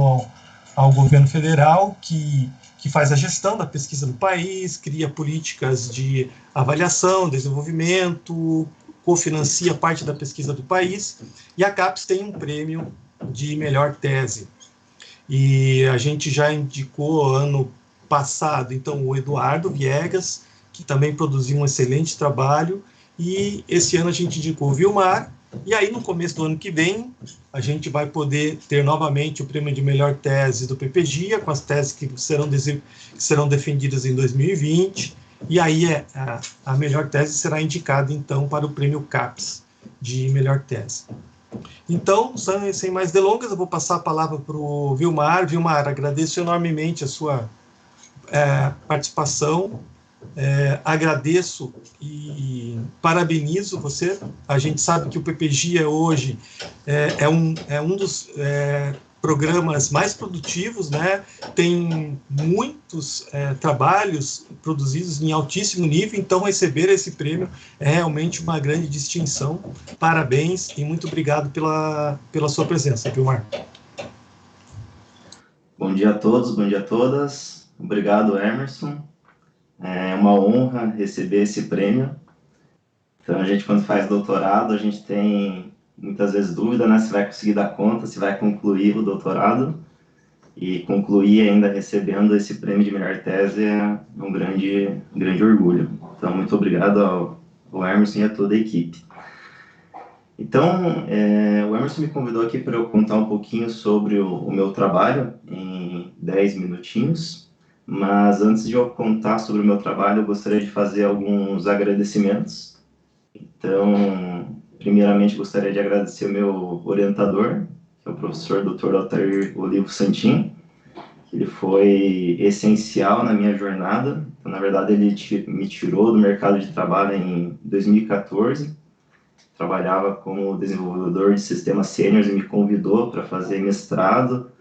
ao governo federal que faz a gestão da pesquisa no país, cria políticas de avaliação, desenvolvimento, cofinancia parte da pesquisa do país, e a CAPES tem um prêmio de melhor tese. E a gente já indicou ano passado, então, o Eduardo Viegas, que também produziu um excelente trabalho, e esse ano a gente indicou o Vilmar, e aí no começo do ano que vem a gente vai poder ter novamente o prêmio de melhor tese do PPGIA, com as teses que serão defendidas em 2020, e aí a melhor tese será indicada então para o prêmio CAPES de melhor tese. Então, sem mais delongas, eu vou passar a palavra para o Vilmar. Vilmar, agradeço enormemente a sua participação, agradeço e parabenizo você. A gente sabe que o PPGIA hoje é um dos programas mais produtivos, né? Tem muitos trabalhos produzidos em altíssimo nível, então receber esse prêmio é realmente uma grande distinção. Parabéns e muito obrigado pela sua presença, Vilmar. Bom dia a todos, bom dia a todas. Obrigado, Emerson. É uma honra receber esse prêmio. Então, a gente, quando faz doutorado, a gente tem muitas vezes dúvida, né, se vai conseguir dar conta, se vai concluir o doutorado. E concluir ainda recebendo esse prêmio de melhor tese é um grande orgulho. Então, muito obrigado ao Emerson e a toda a equipe. Então, o Emerson me convidou aqui para eu contar um pouquinho sobre o meu trabalho em 10 minutinhos. Mas antes de eu contar sobre o meu trabalho, eu gostaria de fazer alguns agradecimentos. Então, primeiramente, gostaria de agradecer o meu orientador, que é o professor Dr. Altair Olivo Santin. Ele foi essencial na minha jornada. Então, na verdade, ele me tirou do mercado de trabalho em 2014. Trabalhava como desenvolvedor de sistemas sêniores e me convidou para fazer mestrado.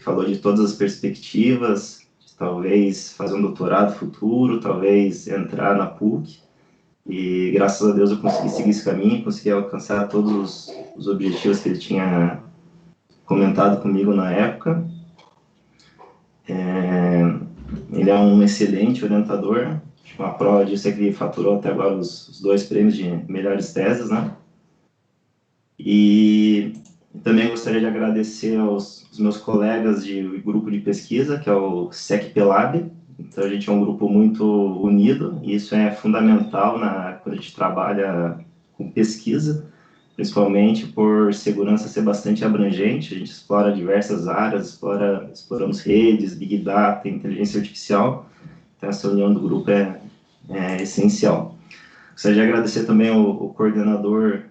Falou de todas as perspectivas, talvez fazer um doutorado futuro, talvez entrar na PUC, e graças a Deus eu consegui seguir esse caminho, consegui alcançar todos os objetivos que ele tinha comentado comigo na época. Ele é um excelente orientador, uma prova disso é que ele faturou até agora os 2 prêmios de melhores teses, né? E também gostaria de agradecer aos meus colegas de grupo de pesquisa, que é o SecPelab. Então, a gente é um grupo muito unido, e isso é fundamental quando a gente trabalha com pesquisa, principalmente por segurança ser bastante abrangente. A gente explora diversas áreas, exploramos redes, Big Data, inteligência artificial. Então, essa união do grupo é essencial. Gostaria de agradecer também o coordenador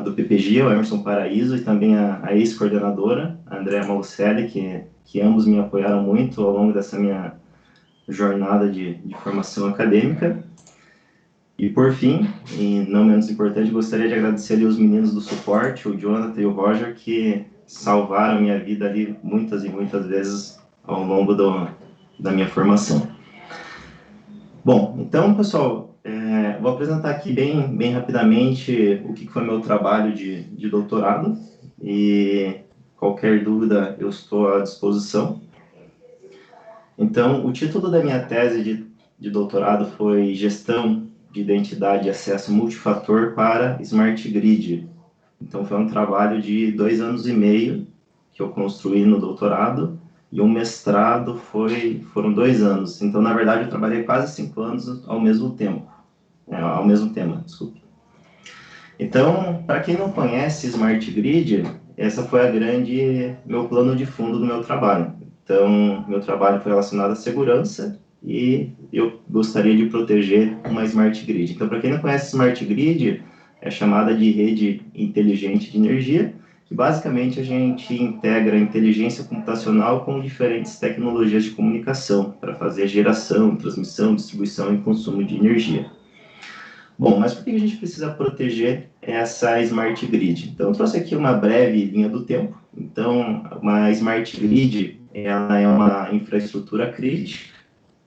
do PPGIA, o Emerson Paraíso, e também a ex-coordenadora, a Andrea Malucelli, que ambos me apoiaram muito ao longo dessa minha jornada de formação acadêmica. E, por fim, e não menos importante, gostaria de agradecer ali os meninos do suporte, o Jonathan e o Roger, que salvaram minha vida ali muitas e muitas vezes ao longo da minha formação. Bom, então, pessoal, vou apresentar aqui bem rapidamente o que foi meu trabalho de doutorado, e qualquer dúvida eu estou à disposição. Então, o título da minha tese de doutorado foi Gestão de Identidade e Acesso Multifator para Smart Grid. Então, foi um trabalho de 2 anos e meio que eu construí no doutorado, e um mestrado foram 2 anos. Então, na verdade, eu trabalhei quase 5 anos ao mesmo tempo. Ao mesmo tema, desculpe. Então, para quem não conhece Smart Grid, essa foi meu plano de fundo do meu trabalho. Então, meu trabalho foi relacionado à segurança, e eu gostaria de proteger uma Smart Grid. Então, para quem não conhece Smart Grid, é chamada de rede inteligente de energia, que basicamente a gente integra a inteligência computacional com diferentes tecnologias de comunicação para fazer geração, transmissão, distribuição e consumo de energia. Bom, mas por que a gente precisa proteger essa Smart Grid? Então, eu trouxe aqui uma breve linha do tempo. Então, uma Smart Grid, ela é uma infraestrutura crítica,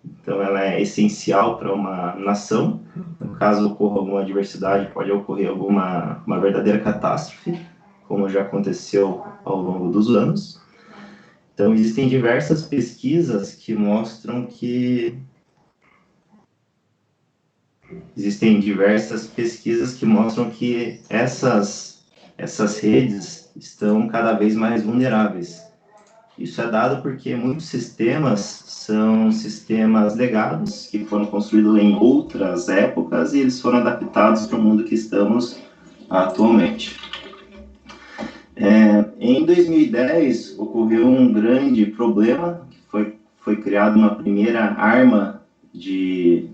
então ela é essencial para uma nação. No caso ocorra alguma adversidade, pode ocorrer uma verdadeira catástrofe, como já aconteceu ao longo dos anos. Então, existem diversas pesquisas que mostram que existem diversas pesquisas que mostram que essas redes estão cada vez mais vulneráveis. Isso é dado porque muitos sistemas são sistemas legados, que foram construídos em outras épocas e eles foram adaptados para o mundo que estamos atualmente. Em 2010, ocorreu um grande problema, que foi criada uma primeira arma de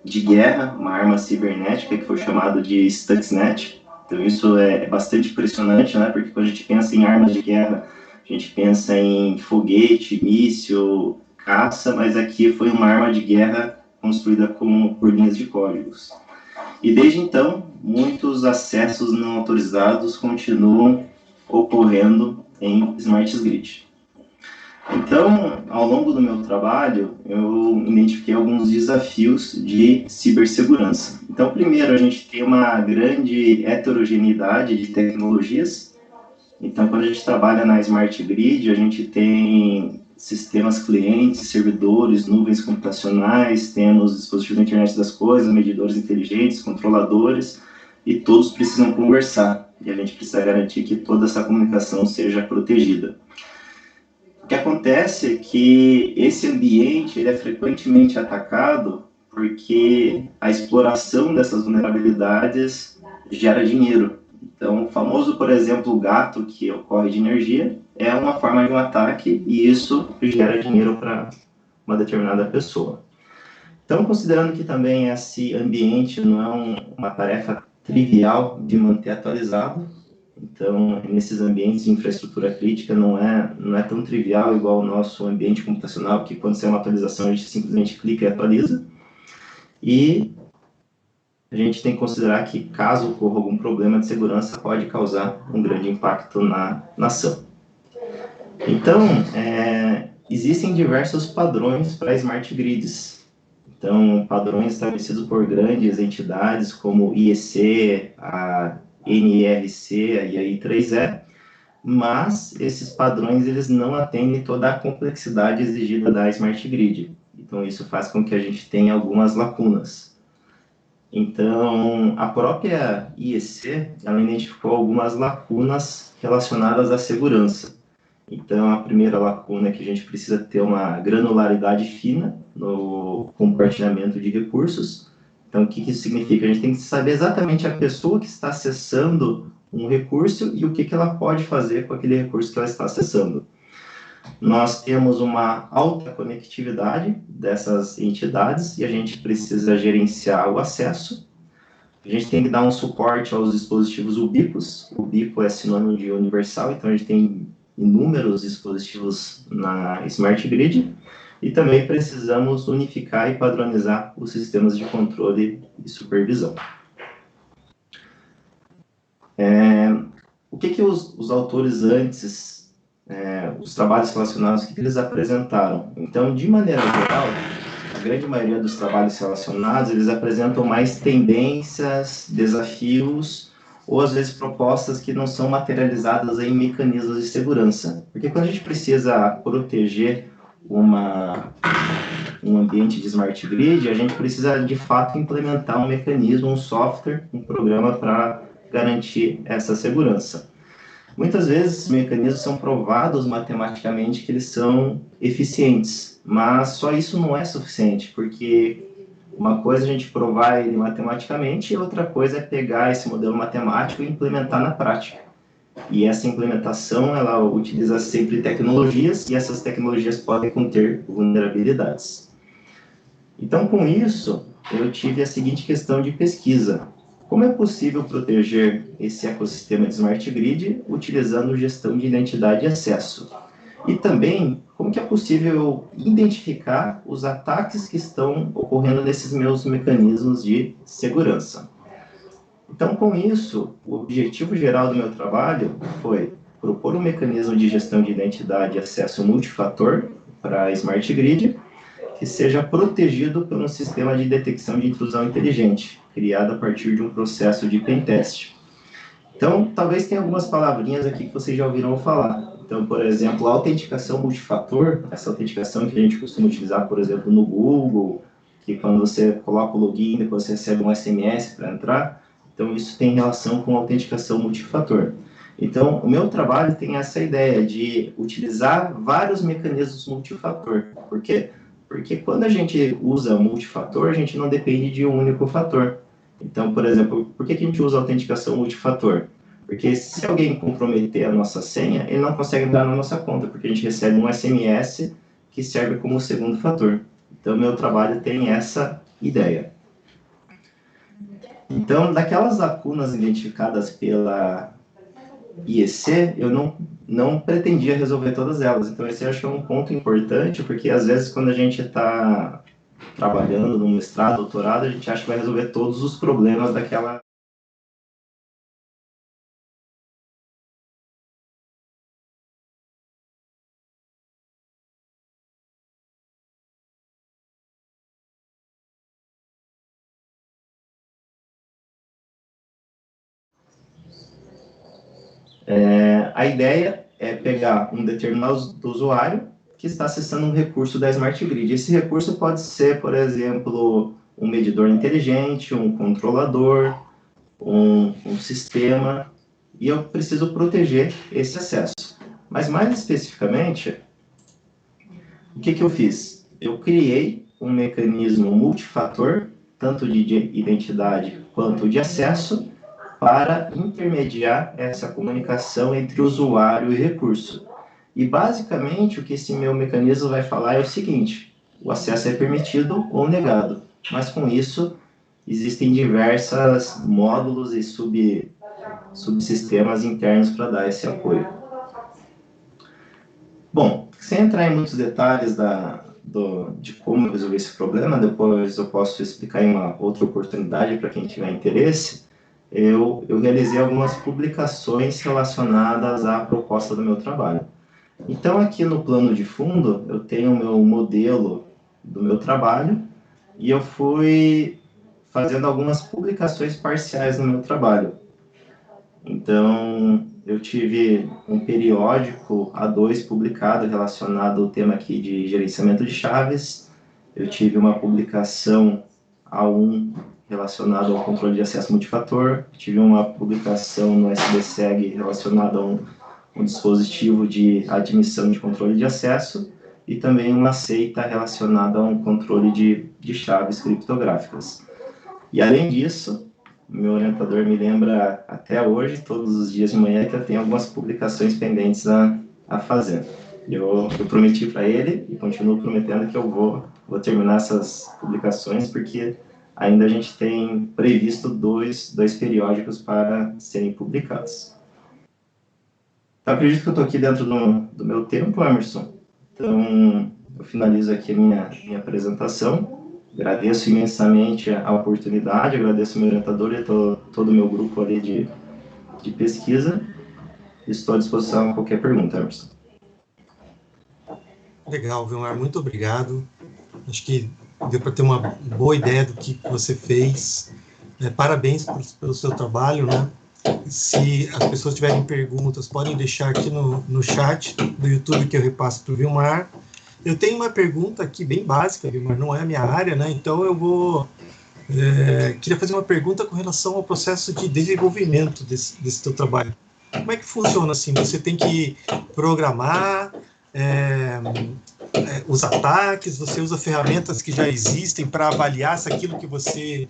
guerra, uma arma cibernética, que foi chamada de Stuxnet. Então, isso é bastante impressionante, né? Porque quando a gente pensa em armas de guerra, a gente pensa em foguete, míssil, caça, mas aqui foi uma arma de guerra construída por linhas de códigos. E desde então, muitos acessos não autorizados continuam ocorrendo em Smart Grid. Então, ao longo do meu trabalho, eu identifiquei alguns desafios de cibersegurança. Então, primeiro, a gente tem uma grande heterogeneidade de tecnologias. Então, quando a gente trabalha na Smart Grid, a gente tem sistemas clientes, servidores, nuvens computacionais, temos dispositivos da internet das coisas, medidores inteligentes, controladores, e todos precisam conversar. E a gente precisa garantir que toda essa comunicação seja protegida. O que acontece é que esse ambiente ele é frequentemente atacado porque a exploração dessas vulnerabilidades gera dinheiro. Então, o famoso, por exemplo, o gato que ocorre de energia é uma forma de um ataque e isso gera dinheiro para uma determinada pessoa. Então, considerando que também esse ambiente não é uma tarefa trivial de manter atualizado, então, nesses ambientes de infraestrutura crítica não é tão trivial igual o nosso ambiente computacional, que quando sai uma atualização a gente simplesmente clica e atualiza. E a gente tem que considerar que caso ocorra algum problema de segurança pode causar um grande impacto na nação. Então, existem diversos padrões para Smart Grids. Então, padrões estabelecidos por grandes entidades como IEC, a NRC e a I3E, mas esses padrões eles não atendem toda a complexidade exigida da Smart Grid. Então, isso faz com que a gente tenha algumas lacunas. Então, a própria IEC, ela identificou algumas lacunas relacionadas à segurança. Então, a primeira lacuna é que a gente precisa ter uma granularidade fina no compartilhamento de recursos. Então, o que isso significa? A gente tem que saber exatamente a pessoa que está acessando um recurso e o que ela pode fazer com aquele recurso que ela está acessando. Nós temos uma alta conectividade dessas entidades e a gente precisa gerenciar o acesso. A gente tem que dar um suporte aos dispositivos ubíquos. Ubíquo é sinônimo de universal, então a gente tem inúmeros dispositivos na Smart Grid. E também precisamos unificar e padronizar os sistemas de controle e supervisão. O que os autores antes, os trabalhos relacionados, o que eles apresentaram? Então, de maneira geral, a grande maioria dos trabalhos relacionados, eles apresentam mais tendências, desafios, ou às vezes propostas que não são materializadas em mecanismos de segurança. Porque quando a gente precisa proteger um ambiente de Smart Grid, a gente precisa, de fato, implementar um mecanismo, um software, um programa para garantir essa segurança. Muitas vezes, esses mecanismos são provados matematicamente que eles são eficientes, mas só isso não é suficiente, porque uma coisa é a gente provar ele matematicamente e outra coisa é pegar esse modelo matemático e implementar na prática. E essa implementação, ela utiliza sempre tecnologias, e essas tecnologias podem conter vulnerabilidades. Então, com isso, eu tive a seguinte questão de pesquisa. Como é possível proteger esse ecossistema de Smart Grid utilizando gestão de identidade e acesso? E também, como que é possível identificar os ataques que estão ocorrendo nesses meus mecanismos de segurança? Então, com isso, o objetivo geral do meu trabalho foi propor um mecanismo de gestão de identidade e acesso multifator para a Smart Grid, que seja protegido por um sistema de detecção de intrusão inteligente, criado a partir de um processo de pentest. Então, talvez tenha algumas palavrinhas aqui que vocês já ouviram falar. Então, por exemplo, a autenticação multifator, essa autenticação que a gente costuma utilizar, por exemplo, no Google, que quando você coloca o login, depois você recebe um SMS para entrar. Então, isso tem relação com autenticação multifator. Então, o meu trabalho tem essa ideia de utilizar vários mecanismos multifator. Por quê? Porque quando a gente usa multifator, a gente não depende de um único fator. Então, por exemplo, por que a gente usa autenticação multifator? Porque se alguém comprometer a nossa senha, ele não consegue entrar na nossa conta, porque a gente recebe um SMS que serve como segundo fator. Então, meu trabalho tem essa ideia. Então, daquelas lacunas identificadas pela IEC, eu não pretendia resolver todas elas. Então, esse eu acho que é um ponto importante, porque às vezes quando a gente está trabalhando no mestrado, doutorado, a gente acha que vai resolver todos os problemas daquela... a ideia é pegar um determinado usuário que está acessando um recurso da Smart Grid. Esse recurso pode ser, por exemplo, um medidor inteligente, um controlador, um sistema, e eu preciso proteger esse acesso. Mas, mais especificamente, o que eu fiz? Eu criei um mecanismo multifator, tanto de identidade quanto de acesso, para intermediar essa comunicação entre usuário e recurso. E, basicamente, o que esse meu mecanismo vai falar é o seguinte: o acesso é permitido ou negado, mas, com isso, existem diversos módulos e subsistemas internos para dar esse apoio. Bom, sem entrar em muitos detalhes de como eu resolvi esse problema, depois eu posso explicar em uma outra oportunidade para quem tiver interesse. Eu realizei algumas publicações relacionadas à proposta do meu trabalho. Então, aqui no plano de fundo, eu tenho o meu modelo do meu trabalho e eu fui fazendo algumas publicações parciais no meu trabalho. Então, eu tive um periódico A2 publicado relacionado ao tema aqui de gerenciamento de chaves. Eu tive uma publicação A1 relacionada ao controle de acesso multifator. Eu tive uma publicação no SBSEG relacionada a um dispositivo de admissão de controle de acesso e também uma seita relacionada a um controle de chaves criptográficas. E, além disso, meu orientador me lembra até hoje, todos os dias de manhã, que eu tenho algumas publicações pendentes a fazer. Eu prometi para ele e continuo prometendo que eu vou terminar essas publicações, porque ainda a gente tem previsto dois periódicos para serem publicados. Então, acredito que eu estou aqui dentro do meu tempo, Emerson. Então, eu finalizo aqui a minha apresentação. Agradeço imensamente a oportunidade, agradeço o meu orientador e todo o meu grupo ali de pesquisa. Estou à disposição a qualquer pergunta, Emerson. Legal, Vilmar, muito obrigado. Acho que deu para ter uma boa ideia do que você fez. Parabéns pelo seu trabalho, né? Se as pessoas tiverem perguntas, podem deixar aqui no chat do YouTube que eu repasso para o Vilmar. Eu tenho uma pergunta aqui bem básica, Vilmar, não é a minha área, né? Então eu queria fazer uma pergunta com relação ao processo de desenvolvimento desse teu trabalho. Como é que funciona assim? Você tem que programar os ataques, você usa ferramentas que já existem para avaliar se aquilo que você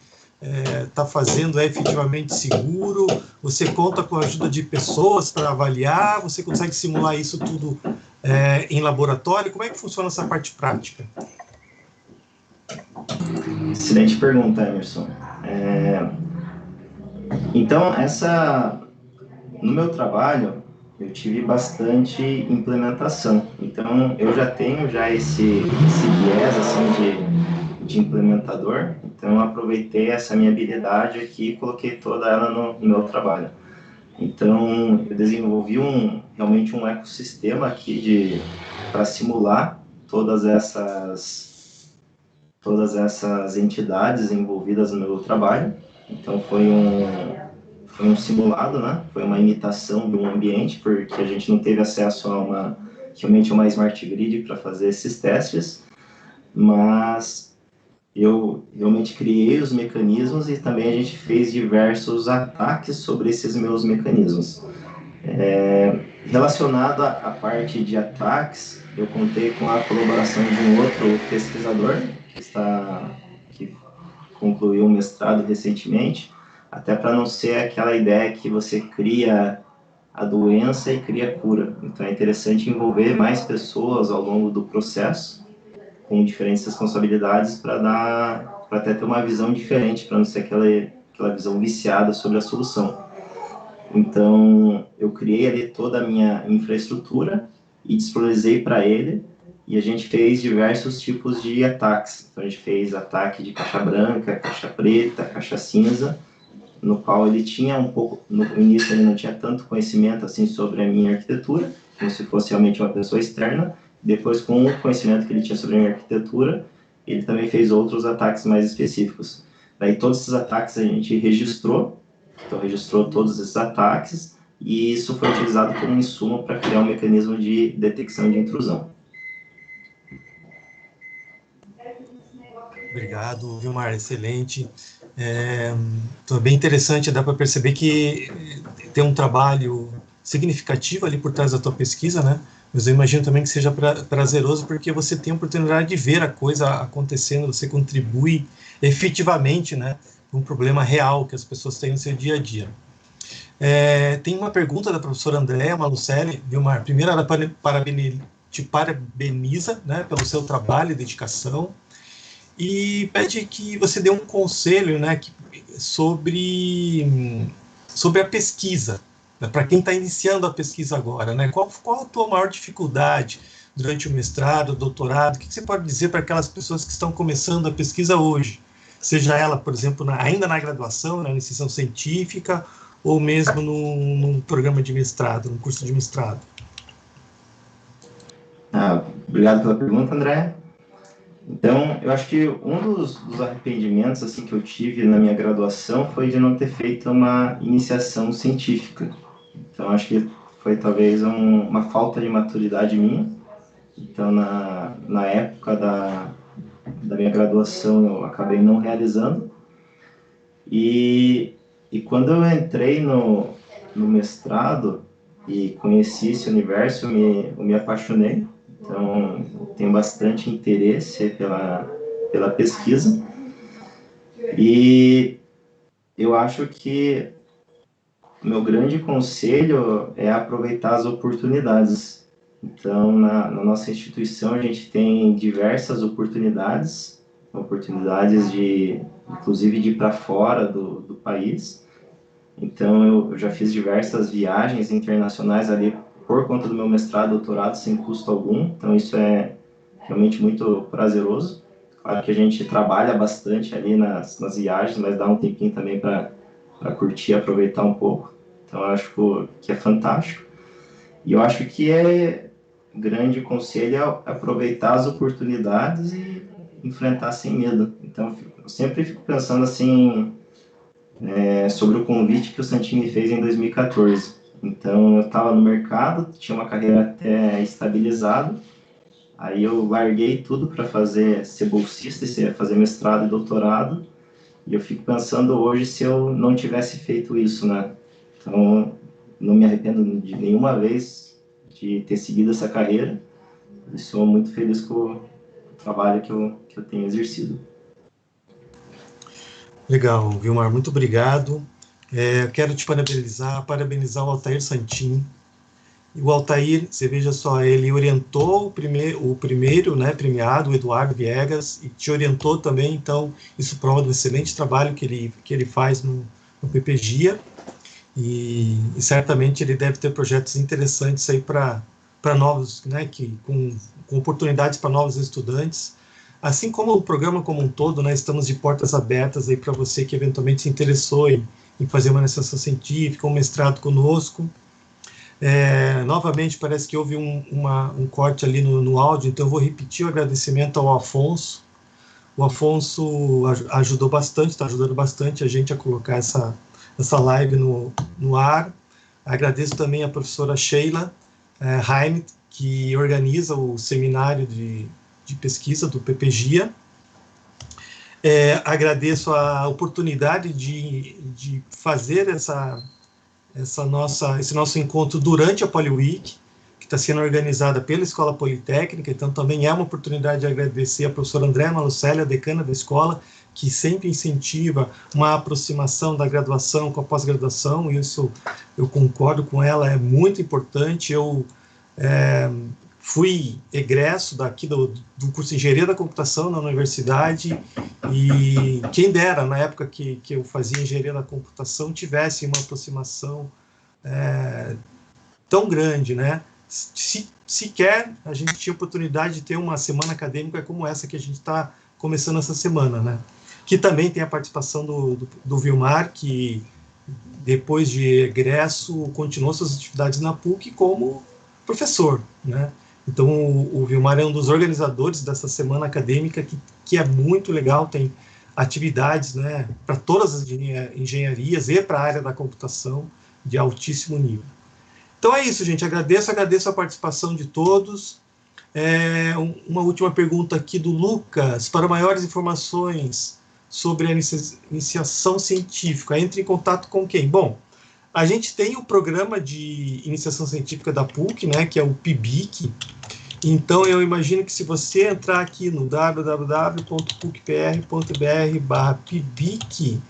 está fazendo é efetivamente seguro, você conta com a ajuda de pessoas para avaliar, você consegue simular isso tudo em laboratório? Como é que funciona essa parte prática? Excelente pergunta, Emerson. Então, no meu trabalho, eu tive bastante implementação. Então, eu já tenho esse viés assim, de implementador. Então, eu aproveitei essa minha habilidade aqui e coloquei toda ela no meu trabalho. Então, eu desenvolvi realmente um ecossistema aqui para simular todas essas entidades envolvidas no meu trabalho. Então, foi um simulado, né? Foi uma imitação de um ambiente, porque a gente não teve acesso a realmente uma Smart Grid para fazer esses testes, mas eu realmente criei os mecanismos e também a gente fez diversos ataques sobre esses meus mecanismos. Relacionado à parte de ataques, eu contei com a colaboração de um outro pesquisador que concluiu um mestrado recentemente, até para não ser aquela ideia que você cria a doença e cria a cura. Então é interessante envolver mais pessoas ao longo do processo, com diferentes responsabilidades, para até ter uma visão diferente, para não ser aquela visão viciada sobre a solução. Então, eu criei ali toda a minha infraestrutura e disponibilizei para ele, e a gente fez diversos tipos de ataques. Então, a gente fez ataque de caixa branca, caixa preta, caixa cinza, no qual ele tinha um pouco, no início ele não tinha tanto conhecimento assim sobre a minha arquitetura, como se fosse realmente uma pessoa externa. Depois, com o conhecimento que ele tinha sobre a minha arquitetura, ele também fez outros ataques mais específicos. Daí, todos esses ataques a gente registrou, então registrou todos esses ataques, e isso foi utilizado como insumo para criar um mecanismo de detecção de intrusão. Obrigado, Vilmar, excelente. Bem interessante, dá para perceber que tem um trabalho significativo ali por trás da tua pesquisa, né? Mas eu imagino também que seja prazeroso, porque você tem a oportunidade de ver a coisa acontecendo, você contribui efetivamente, né, para um problema real que as pessoas têm no seu dia a dia. Tem uma pergunta da professora Andréa Malucelli, Vilmar. Primeiro, ela te parabeniza, né, pelo seu trabalho e dedicação, e pede que você dê um conselho, né, sobre a pesquisa, né, para quem está iniciando a pesquisa agora, né? Qual a tua maior dificuldade durante o mestrado, o doutorado? O que você pode dizer para aquelas pessoas que estão começando a pesquisa hoje? Seja ela, por exemplo, ainda na graduação, na iniciação científica, ou mesmo num programa de mestrado, num curso de mestrado. Obrigado pela pergunta, André. Então, eu acho que um dos arrependimentos assim, que eu tive na minha graduação foi de não ter feito uma iniciação científica. Então, acho que foi talvez uma falta de maturidade minha. Então, na época da minha graduação, eu acabei não realizando. E quando eu entrei no mestrado e conheci esse universo, eu me apaixonei. Então, tenho bastante interesse pela pesquisa. E eu acho que o meu grande conselho é aproveitar as oportunidades. Então, na nossa instituição, a gente tem diversas oportunidades inclusive de ir para fora do país. Então, eu já fiz diversas viagens internacionais ali por conta do meu mestrado, doutorado, sem custo algum. Então, isso é realmente muito prazeroso. Claro que a gente trabalha bastante ali nas viagens, mas dá um tempinho também para curtir, aproveitar um pouco. Então, eu acho que é fantástico. E eu acho que grande conselho é aproveitar as oportunidades e enfrentar sem medo. Então, eu sempre fico pensando assim, sobre o convite que o Santini me fez em 2014. Então, eu estava no mercado, tinha uma carreira até estabilizada, aí eu larguei tudo para ser bolsista, fazer mestrado e doutorado, e eu fico pensando hoje se eu não tivesse feito isso, né? Então, não me arrependo de nenhuma vez de ter seguido essa carreira, e sou muito feliz com o trabalho que eu tenho exercido. Legal, Vilmar, muito obrigado. Eu quero te parabenizar o Altair Santini. E o Altair, você veja só, ele orientou o primeiro, né, premiado, o Eduardo Viegas, e te orientou também, então isso prova do excelente trabalho que ele faz no PPGIA, e certamente ele deve ter projetos interessantes aí para novos, né, com oportunidades para novos estudantes, assim como o programa como um todo, né, estamos de portas abertas aí para você que eventualmente se interessou em fazer uma iniciação científica, um mestrado conosco. Novamente, parece que houve um corte ali no áudio, então eu vou repetir o agradecimento ao Afonso. O Afonso ajudou bastante, está ajudando bastante a gente a colocar essa live no ar. Agradeço também a professora Sheila Heim, que organiza o seminário de pesquisa do PPGIA. Agradeço a oportunidade de fazer esse nosso encontro durante a PoliWeek, que está sendo organizada pela Escola Politécnica. Então, também é uma oportunidade de agradecer a professora Andréa Malucelli, a decana da escola, que sempre incentiva uma aproximação da graduação com a pós-graduação. Isso eu concordo com ela, é muito importante. Eu fui egresso daqui do curso de Engenharia da Computação na universidade, e quem dera, na época que eu fazia Engenharia da Computação, tivesse uma aproximação tão grande, né? Sequer a gente tinha oportunidade de ter uma semana acadêmica como essa que a gente está começando essa semana, né? Que também tem a participação do Vilmar, que depois de egresso continuou suas atividades na PUC como professor, né? Então, o Vilmar é um dos organizadores dessa semana acadêmica, que é muito legal, tem atividades, né, para todas as engenharias e para a área da computação de altíssimo nível. Então é isso, gente, agradeço a participação de todos. Uma última pergunta aqui do Lucas: para maiores informações sobre a iniciação científica, entre em contato com quem? Bom, a gente tem o programa de iniciação científica da PUC, né, que é o PIBIC. Então, eu imagino que se você entrar aqui no www.pucpr.br/PIBIC,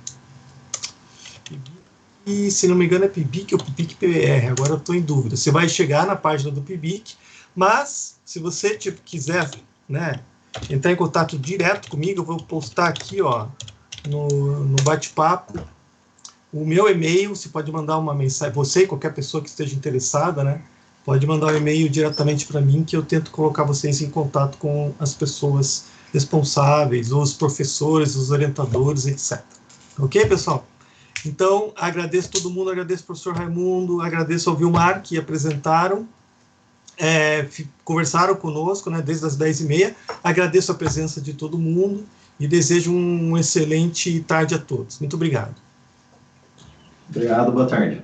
e se não me engano é PIBIC ou PIBIC-PR, agora eu estou em dúvida, você vai chegar na página do PIBIC, mas se você quiser, né, entrar em contato direto comigo, eu vou postar aqui, ó, no bate-papo, o meu e-mail. Você pode mandar uma mensagem, você e qualquer pessoa que esteja interessada, né, pode mandar um e-mail diretamente para mim, que eu tento colocar vocês em contato com as pessoas responsáveis, os professores, os orientadores, etc. Ok, pessoal? Então, agradeço todo mundo, agradeço ao professor Raimundo, agradeço ao Vilmar, que apresentaram, conversaram conosco, né, desde as 10h30. Agradeço a presença de todo mundo e desejo uma excelente tarde a todos. Muito obrigado. Obrigado, boa tarde.